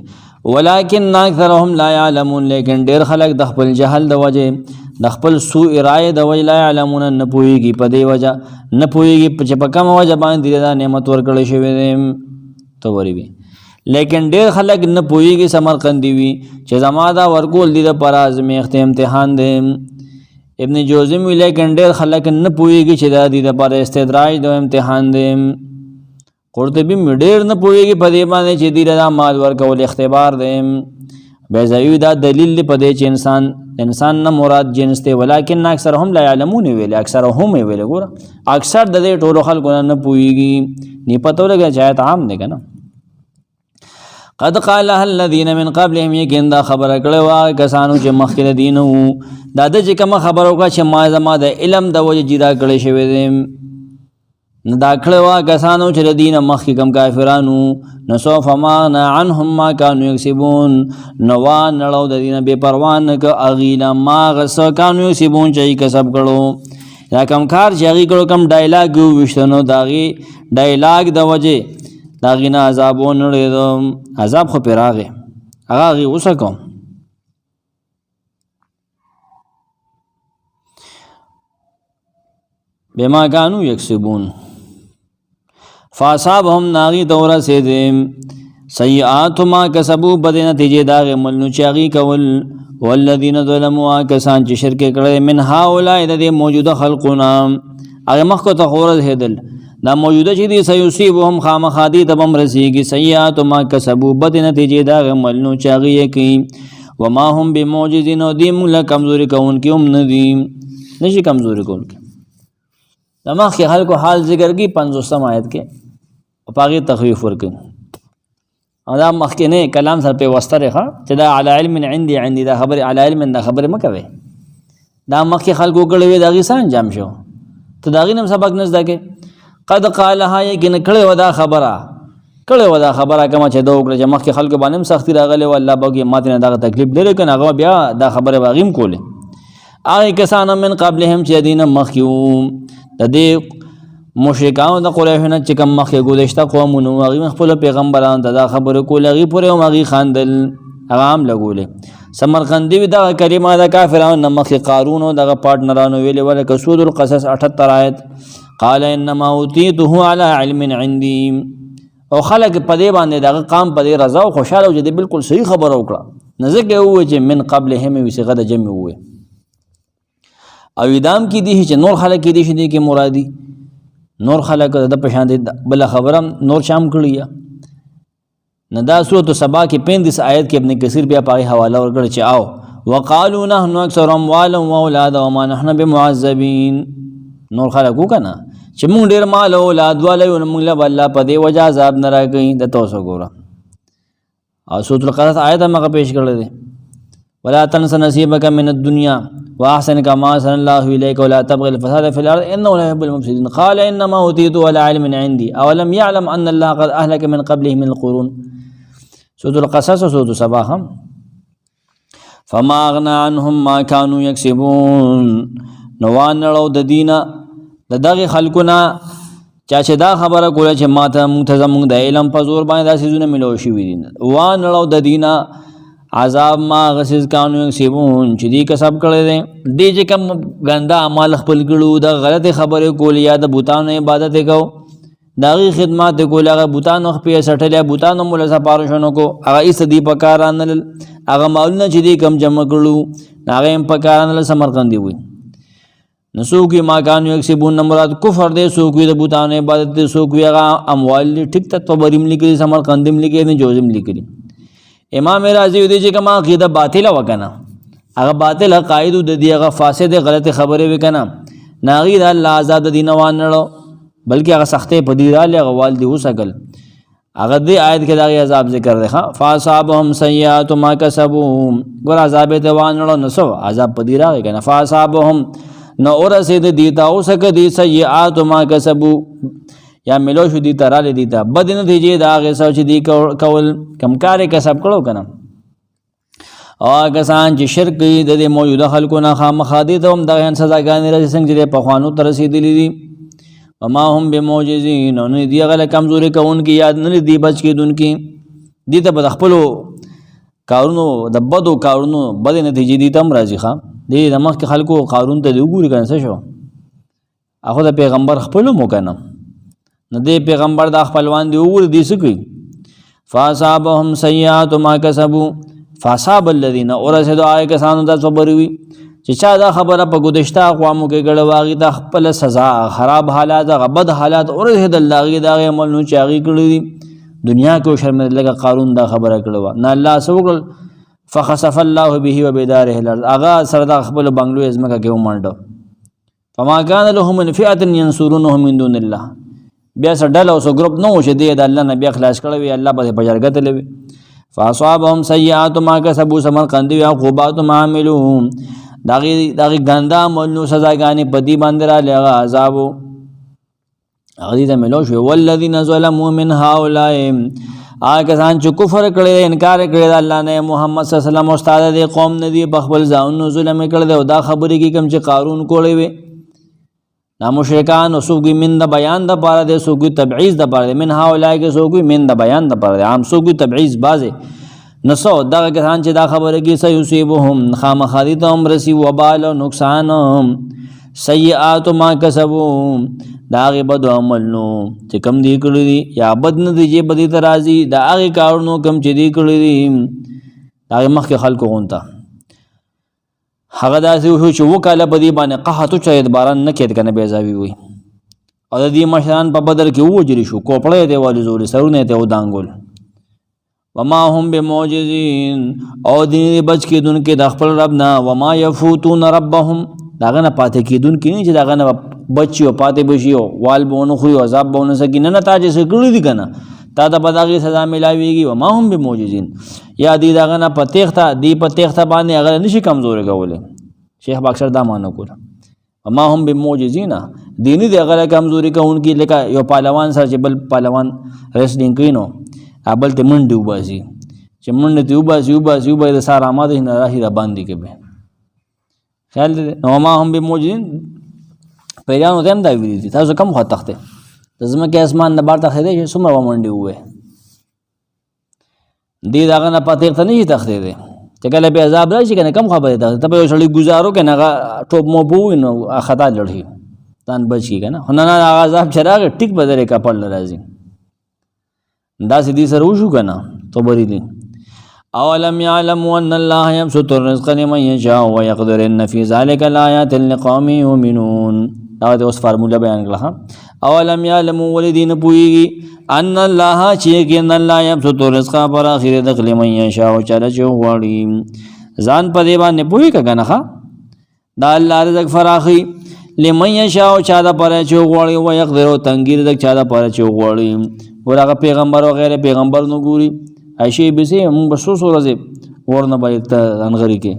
ولکن اکثرهم لا يعلمون لیکن ډیر خلک د خپل جهل د وجه د خپل سوء رائے د وجه لا يعلمون نه پويږي په دې وجه نه پويږي چې په کوم وجه باندې دا نعمت ورکړل شوی دی تو وری وی لیکن ډیر خلک نه پويږي سمرقندی وی چې زما دا ورکول دي د پراز میخته امتحان دی ابن جوزی وی لیکن ډیر خلک نه پويږي چې دا د پر استدراج د امتحان دی قرطبی ډیر نه پويږي په دې باندې چې دی دا مال ورکول اختبار دی بیزایو دا دلیل په دې چې انسان نه مراد جنس ته ولکن اکثرهم لا يعلمون ویل اکثرهم ویل ګور اکثر د دې ټولو خلکو نه پويږي نه پته لګي چې عام دی کنه قد قال الذين من قبلهم يكن دا خبر کړه وا کسانو چې مخکې دینو دا د چې کوم خبرو کا چې ما زما د علم د وجه جیرا کړي شوی دی نو دا کړه وا کسانو چې د دین مخکې کم کافرانو نو سوف ما اغنى عنهم ما كانوا یکسبون نو وا نړو د دین بے پروا نه ک اغیلا ما غس کانو یکسبون چې کسب کړو یا کم کار چې هغې کړو کم ډایلاګ وویشتنو د هغې ډایلاګ د وجې د هغې نه عذاب ونړېدو عذاب خو پرې راغی هغه هغې غوسه کوم بما كانوا یکسبون فاصابهم ناغي دورا سیدم سیئات ما کسبو بد نتیجې دا عملونو چې هغې کول والذین ظلموا کسان چې شرک کړی من هؤلاء د دې موجوده خلقونه هغې مخکې ته خو ورسېدل دا موجوده چې دي سیصیبهم خامخا دې ته به هم رسېږي سیئات ما کسبو بد نتیجې دا عملونو چې هغې یې کوي وما هم بمعجزین او دې موږ له کمزوري کوونکي هم نه دي نشي کمزوري کوونکي د مخکې خلکو حال ذکر کی 50 آیت کې او په هغې تخویف ورکوي او دا مخکې کلام سره پیوسته دی چې دا علی علم عندي دا خبرې علی علم دا خبرې مه کوئ دا مخکې خلکو کړی وي د هغې څه انجام شو ته د هغې نه هم سبق نه زده کوې قد قالها یقینا کړې وه دا خبره کومه چې ده وکړه چې مخکې خلکو باندې هم سختي راغلی و الله به وکړي ماتې نه دغه تکلیف لرې که نه هغه بیا دا خبرې به هغې هم کولې هغې کسانو من قبلهم چې د دې نه مخکې وو د دې مشرکانو د قریشو نه چې کوم مخکې ګذشته قومونه وو هغوی خپلو پیغمبرانو ته دا خبرې کولې هغوی پورې هم هغوی خاندل هغه هم لګولې سمرقندي وي دغه کلمه د کافرانو نه مخکې قارون او دغه پارټنرانو ویلې وه لکه سورۃ القصص 78 آیت قال انما اوتیته على علم عندي او خلک په دې باندې دغه قام په دې رضا او خوشحاله و چې دې بالکل صحیح خبره وکړه نه ځکه یې ووایي چې من قبلهم وي صیغه د جمع ووایي او ادام کې دي چې نور خلک کې دي چې دې کې مرادي نور خلک د په شان دي بله خبره نور شام کړي یا نه دا سورۃ سبا کې 35 آیت کې ابن کثیر بیا په هغې حواله ورکړه چې آو وقالوا نحن اکثر اموالا واولادا وما نحن بمعذبین نور خلک وکنه چې مونږ ډېر مال او اولاد والی یو نو مونږ له به الله په دې وجه عذاب نه راکوي د توسه ګوره او سورۃ القصص آیت هم هغه پیش کړی دی ولا تنس نصیبک من الدنیا واحسن كما احسن الله اليك ولا تبغ الفساد في الارض انه لا يحب المفسدين قال انما اوتيته على علم عندي اولم يعلم ان الله قد اهلك من قبله من القرون سورۃ القصص سورۃ سبا هم فما اغنى عنهم ما كانوا يكسبون نوان نړو د دینه د دغه خلقونه چا چې دا خبره کوله چې ماته مونږ ته زمونږ د علم په زور باندې دا څیزونه ملو شوي دي وان نړو د دینه عذاب ما غسیز کانو یکسبون چې دې کسب کړی دی دې چې کوم ګنده اعمال خپل کړو د غلطې خبرې کولې یا د بوتانو عبادت یې کو د هغې خدمات یې کولې هغه بوتانو خپې سټلې بوتانو موله سپارښتنه کو هغه ایسته دې په کار رانلل هغه مالونه چې دې کم جمع کړو هغه هم په کار رانلل سمرقندي وي نو څوک یې ما کانو یکسبون نه مراد کفر دی څوک وي د بوتانو عبادت دی څوک وي هغه اموال دي ټیک ته طبري هم لیکلي سمرقندي هم لیکلي جوزي هم لیکلي امام راضي دی چې کوم عقیده باطله وکنه هغه باطل عقاید د دې هغه فاسد غلط خبره وکنه ناغي د الله آزاد دین وانړو بلکې هغه سختې په دې رااله هغه والدي وسګل هغه دې آیت کې دا عذاب ذکر دی فاصابهم سیئات ما کسبوا ګور عذاب ته وانړو نسو عذاب په دې راغی کنه فاصابهم نو ورسید دیتا اوسک دی سیئات ما کسبوا یا ملو شو دی تراله دیتا بد نتیجې دا هغې څه چې دی کول کم کار یې کسب کړو که نه او هغه کسان چې شرک کوي د دې موجوده خلکو نه خامخا دې ته هم دغه سزاګانې راځي څنګه چې دی پخوانو ته رسېدلي دي وما هم بمعجزین او نه دي هغه له کمزوري کوونکي یا نه دي بچ کېدونکي دې ته به د خپلو کارونو د بدو کارونو بدې نتیجې دې ته هم راځي ښه دې د مخکې خلکو قارون ته دې وګوري که نه څه شو هغه د پیغمبر خپلو مو که نه نه دې پیغمبر دا خپلوان دی وګوري دې څه کوي فاصابهم سیئات ما کسبوا فاصاب الذین ورسېدو هغه کسانو ته صبر وي چې چا دا خبره په ګذشته اقوامو کې کړې وه هغې ته خپله سزا خراب حالات هغه بد حالات ورسېدل د هغې د هغې عملونو چې هغې کړي دي دنیا کې وشرمېدل لکه قارون دا خبره کړې وه نه الله څه وکړل فخسف الله به وبداره الارض هغه سره د خپلو بنګلو یې ځمکه کې ومنډه فما كان له من فئة ينصرونه من دون الله بیا سره ډله او ګروپ نه و چې دی د الله نه بیا خلاص کړی وي الله به په جرګه تللی وي فاصابهم سیئات ما کسبوا سمرقندي وي عقوبات ما عملوا د هغې ګنده عملونو سزاګانې په دې باندې راغلې هغه عذاب هغه ته ملو شو والذین ظلموا من هؤلاء کسان چې کفر کړي انکار کړي د الله نه محمد صلی الله علیه وسلم استاد د قوم نه دی بخبل ځانونو ظلم کړي او دا خبرې کې کوم چې قارون کوړي وي نا مشرکان وسوګي من د بیان د پاره د سوګي تبعیض د پاره من هؤلاء کې سوګي من د بیان د پاره عام سوګي تبعیض بازه نسو دا کسان چې دا خبره کې سيصيبهم خامخالدهم رسی وبال او نقصان سیئات ما کسبوا دا غي بد عمل نو چې کم دی کړی دي یا بد نه دی چې بدی ترازی دا هغه کارونو کم چې دی کړی دي دا مخکې خلکو غونتا هغه داسې وشو چې وکاله بدی باندې قحط چې باران نه کېد کنه بیزاوی وي او د دې مشران په بدر کې وجري شو کوپړې دی والي زول سرونه ته ودانګول وما هم بمعجزين او دې بچ کېدون کې د خپل رب نه وما يفوتون ربهم داغه نه پاتې کېدون کې نه چې داغه نه بچي او پاتې بشي او وال بونه خو عذاب بونه سکی نه تا چې سکړی دي کنه تا ته بداغي سزا ملاويږي وما هم بمعجزين یا دې داغه نه پتیخته دی پتیخته باندې هغه نشي کمزوري کولای شیخ باکسر دا معنی کول وما هم بمعجزين دیني دې هغه کمزوري کوونکی لکه یو پهلوان سره چې بل پهلوان ریسلینګ کینو ابل ته منډي وباسي چې منډي ته وباسي د سار آماده نه راهي را باندې کې به خیال دې نو ما هم بمعجزين پیرانو ته هم دا ویلي دي تاسو کم خوا تخته د ځمکې اسمان نه بار تخته دی چې څومره ومنډې ووې دې د هغه نه پتیخته نه شي تخته دی چې کله به عذاب راشي که نه کم خبرې تخته ته به یو سړی ګزارو که نه هغه ټوپ موپ ووي نو خطا لړي ځان بچ کړي که نه خو نه هغه عذاب چې راغی ټیک به درې کپړ له راځي داسې دې سره وشو که نه توبرې دي اولم يعلموا ان الله يبسط الرزق لمن يشاء ويقدر ان في ذلك لآيات لقوم يؤمنون دا اوس فارموله بیان کړه اولم يعلموا ولدين پويږي ان الله چې ان الله يبسط الرزق پر اخر د لمن يشاء چاله چې وړي ځان په دی باندې پوي کنه دا الله رزق فراخي لمن يشاء چا د پر چې وړي ويقدر تنګیر د چا د پر چې وړي ورغه پیغمبر او غیر پیغمبر نو ګوري عائشہ بيسي مونږ بسو سورځي ورنه باید انغری کې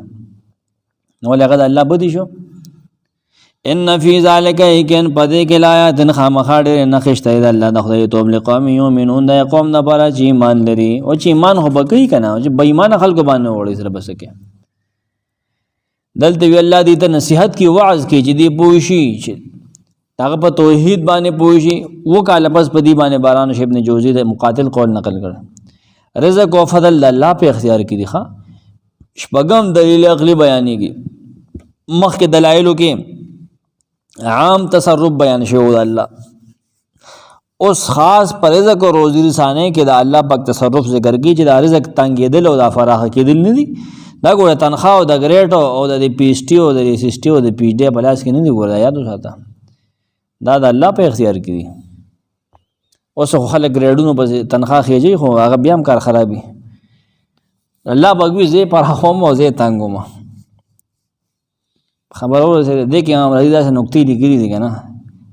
نو لګد الله بدی شو ان فی ذلک یکن پدې کې آیات خامخاړه نه خشته د الله د خدای توب لقوم یؤمنون د قوم نه پر چې ایمان لري او چې ایمان هو بګی کنه چې بې ایمان خلکو باندې وړي سره بسکه دلته وی الله دې ته نصیحت کی وعظ کی چې دې پوښي چې هغه په توحید باندې پوښي وکاله پس پدی باندې باران ابن جوزی د مقاتل قول نقل کړ رزق او فضل الله په اختیار کې دي ښا شپږم دلیل عقلی بیانېږي مخکې دلایلو کې عام تصرف بیان شوی د الله اوس خاص پر رزق او روزي رسانه کې د الله پاک تصرف ذکر کی چې د رزق تنګېدل او د فراخ کېدل نه دي دا ګوره تنخواه او د ګریډ او د پی ایچ ډي او د ریس ایس ټي او د پی ایچ ډي په لاس کې نه دي ګوره یاد وساته دا د الله په اختیار کې دي اوس خو خلک ګریډونو په تنخواه خېږي خو هغه بیا هم کار خرابي الله بګوي زه پر خو مو زه تنګوم خبرو سره د کې امام رضی داسې نقطې لیکلي دي کنه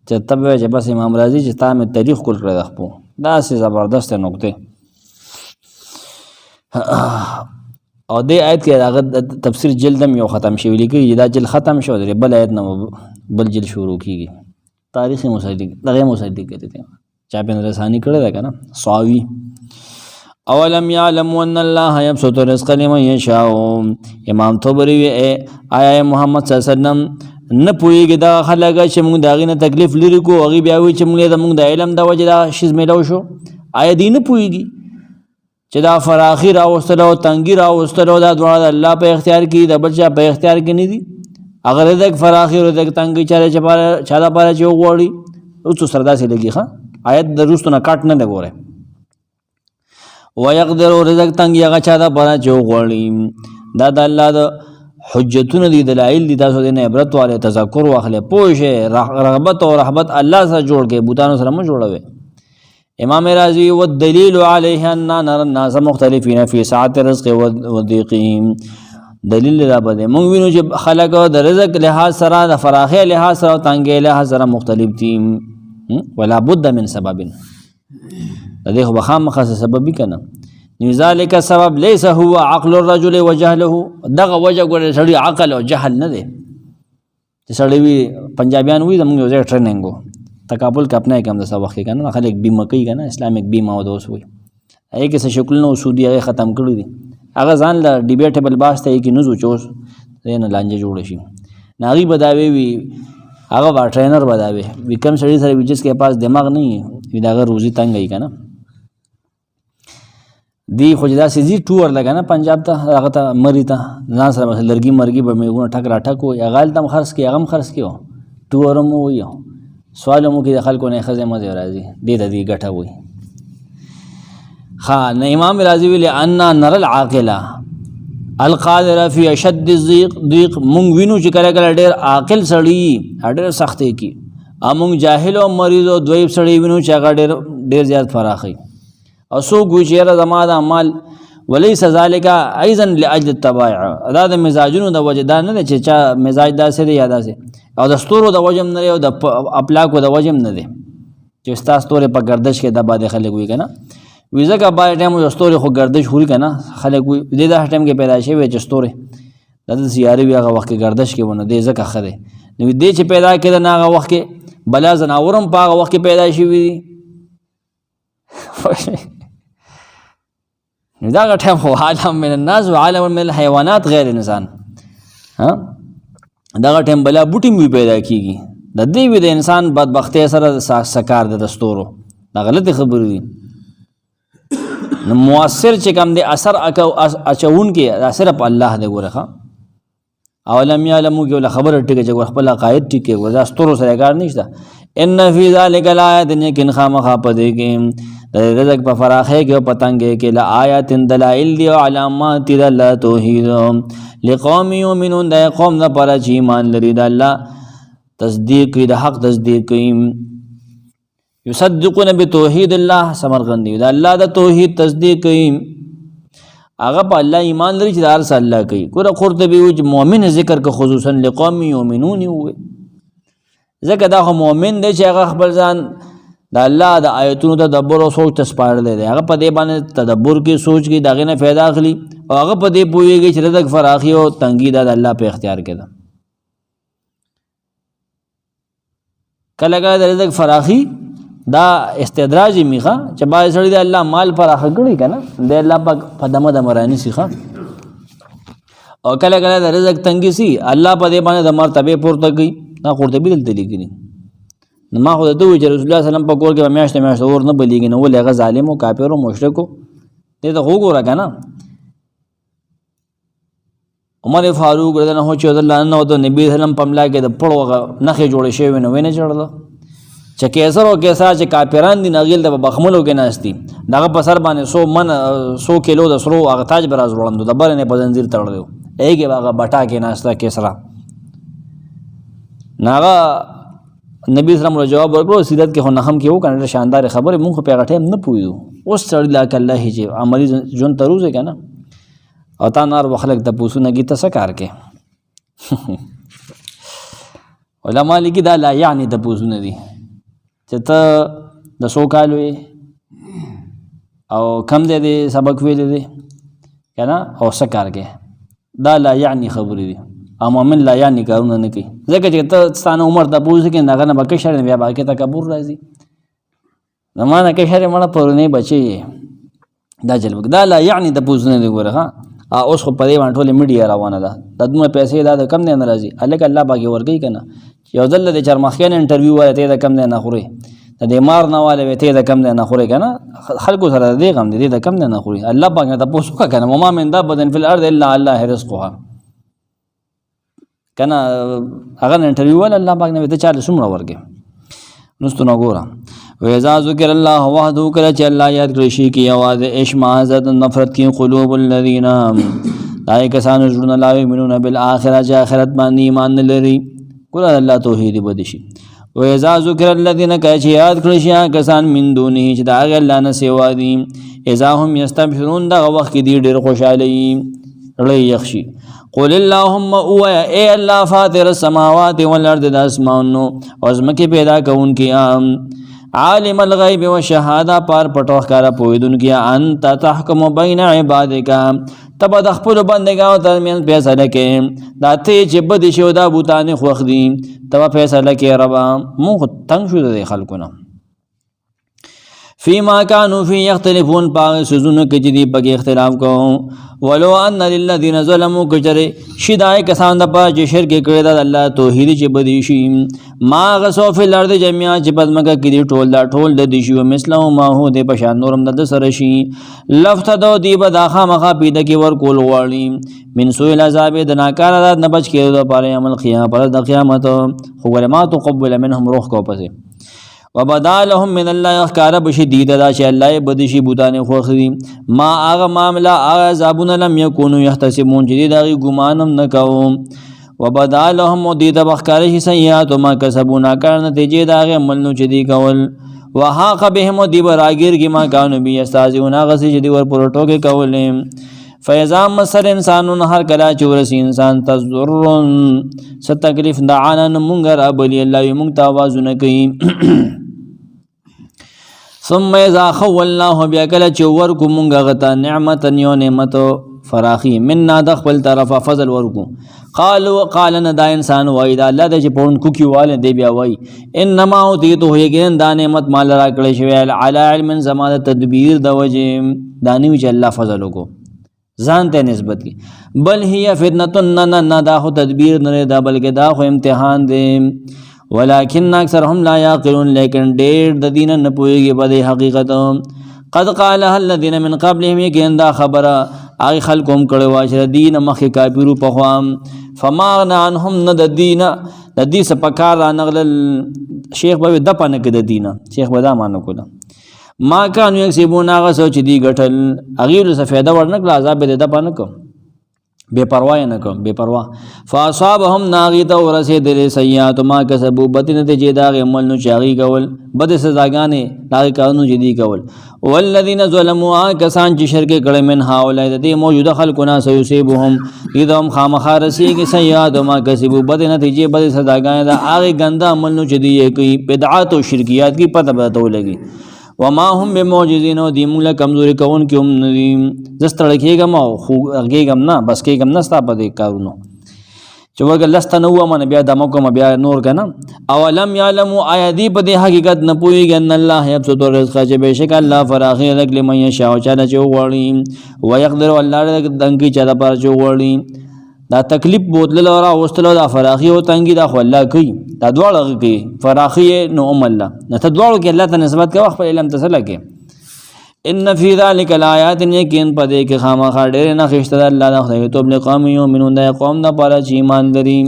چې تبه چې بس امام رضی چې تا مې تاریخ کول کړی د خپل داسې زبردست نقطې او دې آیت کې هغه تفسیر جلدم یو ختم شوی لیکي دا جلد ختم شو دی بل آیت نه بل جلد شروع کیږي تاریخي مصدق دغه مصدق کہتے ہیں چا په رسانی کړی دا کنه صاوی اولم يعلم ان الله يبسط الرزق لمن يشاء امام طبری آیا محمد صلی الله علیه وسلم نه پویږي دا خلک چې موږ داغې نه تکلیف لري کو هغه بیا وی چې موږ د علم د وجه دا شیز ملو شو آیا دین پویږي چې دا فراخي راوستلو تنګي راوستلو دا دواړه الله په اختیار کې د بچا په اختیار کې نه دي اگر دغه فراخي او دغه تنګي چا دا پاره چې وغوړي او څه سردا سي لګي ښا آیت دروستو نه کاټ نه لګوره ويقدر رزق تنګي هغه چا دا پاره چې وغوړي دا د الله د حجتونه دي دلایل دي تاسو د عبرت والے تذکر واخلې پوښه رغبت او رهبت الله سره جوړ کې بوتانو سره مو جوړوي امام رازی والدلیل علیه ان نرى الناس مختلفین فی سعة الرزق وضیقهم دلیل را بده مونږ وینو چې خلک د رزق لحاظ سره د فراخي لحاظ سره او تنګي لحاظ سره مختلف دي ولا بد من سبب دغه بخام خاصه سبب کنه ذالک سبب ليس هو عقل الرجل وجهله دغه وجه ګور سړي عقل او جهل نه دي چې سړي وي پنجابیان وي زموږ یو ځای ټریننګ تقابل کا اپنا کم د وخت کې کنه خلک بیمه کوي کنه اسلامیک بیمه او دوس وي هغه کې څه شکل نو سودی هغه ختم کړی دي هغه ځان له ډیبیټیبل باس ته کې نزو چوس نه لانجه جوړ شي ناغي بداوي وي هغه با ټرینر بداوي وکم سړی سره وجس کې پاس دماغ نه وي دا روزي تنګ ای کنه دی خو دا سيزي ټور لګنه پنجاب ته هغه ته مری ته ځان سره لرګي مرګي به میګونه ټک را ټکو یا غال تم خرڅ کې هغه خرڅ کیو ټور مو یو سوال مو کې خلکو نه خزه مزه راځي دې ګټه وي ها نه امام رازی ویل ان نر العاقله القادر فی اشد الضيق مونږ وینو چې کله کله ډېر عاقل سړی ډېر سختي کی امونږ جاهل او مریض او دوی سړی وینو چې هغه ډېر زیات فراخي او سو ګوچره زما د اعمال وليس ذلك ايضا لاجل التبايع ادا د مزاجونو د وجدان نه چې چا مزاج داسې دی یادا سي او د ستورو د وجم نه او د اپلاکو د وجم نه دی چې ستا ستوري په گردش کې د باندې خلک وي کنه ویزه کا با ټیم د ستوري خو گردش خوري کنه خلک وي د دې ټیم کې پیدا شوی چې ستوري د سیاره وی هغه وخت کې گردش کې ونه دی ځکه خره نو دې چې پیدا کړه نه هغه وخت کې بلا زناورم په هغه وخت کې پیدا شوی دي نو دا ټیم خو عالم من الناس و عالم من الحيوانات غیر انسان ها دا ټیم بلا بوټي می پیدا کیږي د دې وی د انسان بدبختی سره سکار د دستورو دا غلط خبر دي نو مؤثر چې کوم دی اثر اچون کې اثر په الله دی ګورخه اولم یعلمو کې ول خبر ټیک چې خپل عقاید ټیک کې ودا ستورو سره کار نشته ان فی ذلک الایات یقین خامخا پدې کې د رزق په فراخه کې او پتنګ کې لا آیات دلائل دی او علامات د الله توحید لقوم یؤمنون د قوم د پر چې ایمان لري د الله تصدیق د حق تصدیق کوي یصدقون بتوحید الله سمرغندی د الله د توحید تصدیق کوي هغه په الله ایمان لري چې دار صلی الله کوي ګوره قرطبی وج مؤمن ذکر کو خصوصا لقوم یؤمنون وي ځکه دا خو مؤمن دی چې هغه خپل ځان د الله د آیتونو تدبر او سوچ تسپارل دی هغه په دې باندې تدبر کې سوچ کې داغه نه फायदा اخلي او هغه په دې پوهیږي چې رزق فراخي او تنګي د الله په اختیار کې ده کله کله د رزق فراخي دا استدراج میخه چې باید سړی د الله مال پر اخ کړی کنه د الله په دمه د مرانی سیخه او کله کله د رزق تنګي سي الله په دې باندې د مرتبه پورته کوي دا قرطبی دلته لیکلي نو ما خو د دوی چې رسول الله سلام په کور کې میاشت اور نه بلیږي نو ولې هغه ظالم او کافر او مشرک دې ته وګوره کنه عمر فاروق رضی الله عنه د نبی سلام په ملا کې د پړو نخې جوړې شوی نو وینې چړل چې کیسر او کیسا چې کافران دي نغیل د بخملو کې ناشتي دغه په سر باندې 100 کیلو د سرو هغه تاج براز وړاندو د بر نه په زنجیر تړلو ایګه هغه بټا کې ناشتا کیسرا ناغه نبی اسلام له جواب ورکړو سیرت کې خو نخم کې وو کنه شاندار خبره مونږ په هغه ټیم نه پویو اوس سړی لا کله چې عملی جون تروزه کنه او تا نار وخلک د پوسونه کې تاسو کار کې علماء لیکي دا لا یعنی د پوسونه دي چې ته د سو کالوي او کم دې سبق ویل دي کنه او سکار کې دا لا یعنی خبرې دي امامن لا یعنی کارونه نه کوي ځکه چې ته ستانه عمر د پوز کې دغه نه بکه شر بیا باکه تکبر راځي زمانہ کې شر مړه پرونه بچي دا جلب دا لا یعنی د پوز نه دی ګوره ها اوس خو په دې باندې ټول میډیا روانه ده د دوه پیسې دا کم نه ناراضي الله باقي ورګي کنه یو ځل د چرمخیان انټرویو ورته د کم نه خوري د دې مار نه والے وته د کم نه خوري کنه خلکو سره دې غم دې د کم نه خوري الله باندې د پوسو کنه وما من دابه فی الارض الا الله رزقها کنه هغه انټرویو ول الله باندې ته چاله سمړه ورګي نستو نګورا وإذا ذكر الله وحده کله چې الله یاد کړی شي کی आवाज اشمازت نفرت کی قلوب الذين دای کسان ژوند لا یمنون بالآخرة چې آخرت باندې ایمان لري ګور الله توحید بدشي وإذا ذكر الذين کله چې یاد کړی شي کسان من دونه چې دا الله نه سیوا دي اذا هم یستبشرون دا وخت کې ډیر خوشاله لې یخشي قل اللهم او اے الله فاطر السماوات والارض د اسمانو او زمکه پیدا کون کی عالم الغیب والشهاده پر پټو ښکارا پویدون کی انت تحکم بین عبادک ته به د خپلو بندګانو ترمنځ فیصله کې دا ته چې بدې شي او دا بوتانې خوښ دي ته به فیصله کې ربه مونږ خو تنګ شو د دې خلکو نه فیما کانوا فی یختلفون پاغ سوزونو کې چې دی پکې اختلاف کوو ولو ان للذین ظلموا کچره شدای کسان د پاره چې شرک کړی دا الله توحید چې بدی شي ما غسو فی الارض جميعا چې پدمکه کې دی ټول دا ټول د دي شي مثله ما هو د پشان نورم د سره شي لفتدو دی بداخه مخه پیدا کې ور کول غواړي من سوء العذاب د ناکار د نه بچ کېدو لپاره عمل قیامت پر د قیامت خو ولما تقبل منهم روح کو پسه وبدا لهم من الله اخکار بشدید دا چې الله بدشي بوتانه خوخري ما هغه معاملہ هغه عذابون لم يكونوا يحتسبون جديد هغه ګمانم نکوم وبدا لهم مدید بخکار شي سیئات ما کسبونا کار نتیجه دا هغه عمل نو چدي کول وحاق بهم دی براگیر کی ما کانو بی استازون هغه چې دی ور پروټو کې کول فیضا مسر انسانون هر کلا چورسی انسان تزرن ستکلیف دعانا مونگر ابلی اللہ مونگ تاوازو نکی ثم اذا خو الله بیا کله چې ورکو مونږه غته نعمت یو نعمت فراخی مننا د خپل طرفه فضل ورکو قال دا انسان وای دا الله د چې پون کو کیواله دی بیا وای انما اوتیتو هیګن دا نعمت مال را کړی شوی علی علم زمانه تدبیر د وجه دانی چې الله فضل وکړو ځان ته نسبت کی بل هي فتنه نه دا خو تدبیر نه دا بلکې دا خو امتحان دی ولكن اکثرهم لا يعقلون لیکن ډیر د دین نه پوهیږي په حقیقت قد قالها الذين من قبلهم یقین دا خبره هغه خلقوم کړه واشر دین مخه کافرو په خوام فما عنهم نه د دین د دې سپکار نغل شیخ به د پنه کې د دین شیخ به دا مانو کوله ما کانو یکسبون هغه سوچ دی غټل هغه له فایده ورنکله عذاب به د پنه کو بے پروايي نه کوم بے پروا فاصابهم ناغیت ورسید سیئات ما کسبوا بدن ته دا عمل نو چاغي کول بد سزاګانې دا کارونو جدي کول والذین ظلموا کسان چې شرک کړي من هاولای د موجوده خلقنا سيصيبهم اذهم خامخارسي کې سیئات ما کسبوا بدن ته بد سزاګانې دا هغه ګنده عمل نو جدي کوي بدعات او شرکیات کی پته پته لګي وما هم بمعجزین او دیموله کمزوری کون کیوم ندیم زستړ کېګم او خو هغېګم نه بس کېګم نه ستا په دې کارونو چې وګ لسته نو من بیا د مکو بیا نور کنه اولم یعلموا آیا دی په دې حقیقت نه پوهیږي ان الله یبسط الرزق چې بشک الله فراخي لګ لمن یشاء چاله چې وړي ويقدر الله دنګي چا د پر چې وړي دا تکلیف بوتل را واستلو دا فراخي او تنګي دا خو الله کوي دا دواړه کوي فراخي نو الله نه ته دواړو کې الله ته نسبت کوي خپل علم تسلا کې ان فی ذلک الایات یقین پدې کې خامخا ډېر نه خشته الله د خدای توب له قوم یؤمنون د قوم د پاره چې ایمان لري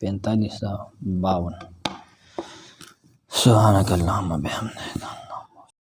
45 52 سبحانك اللهم وبحمدك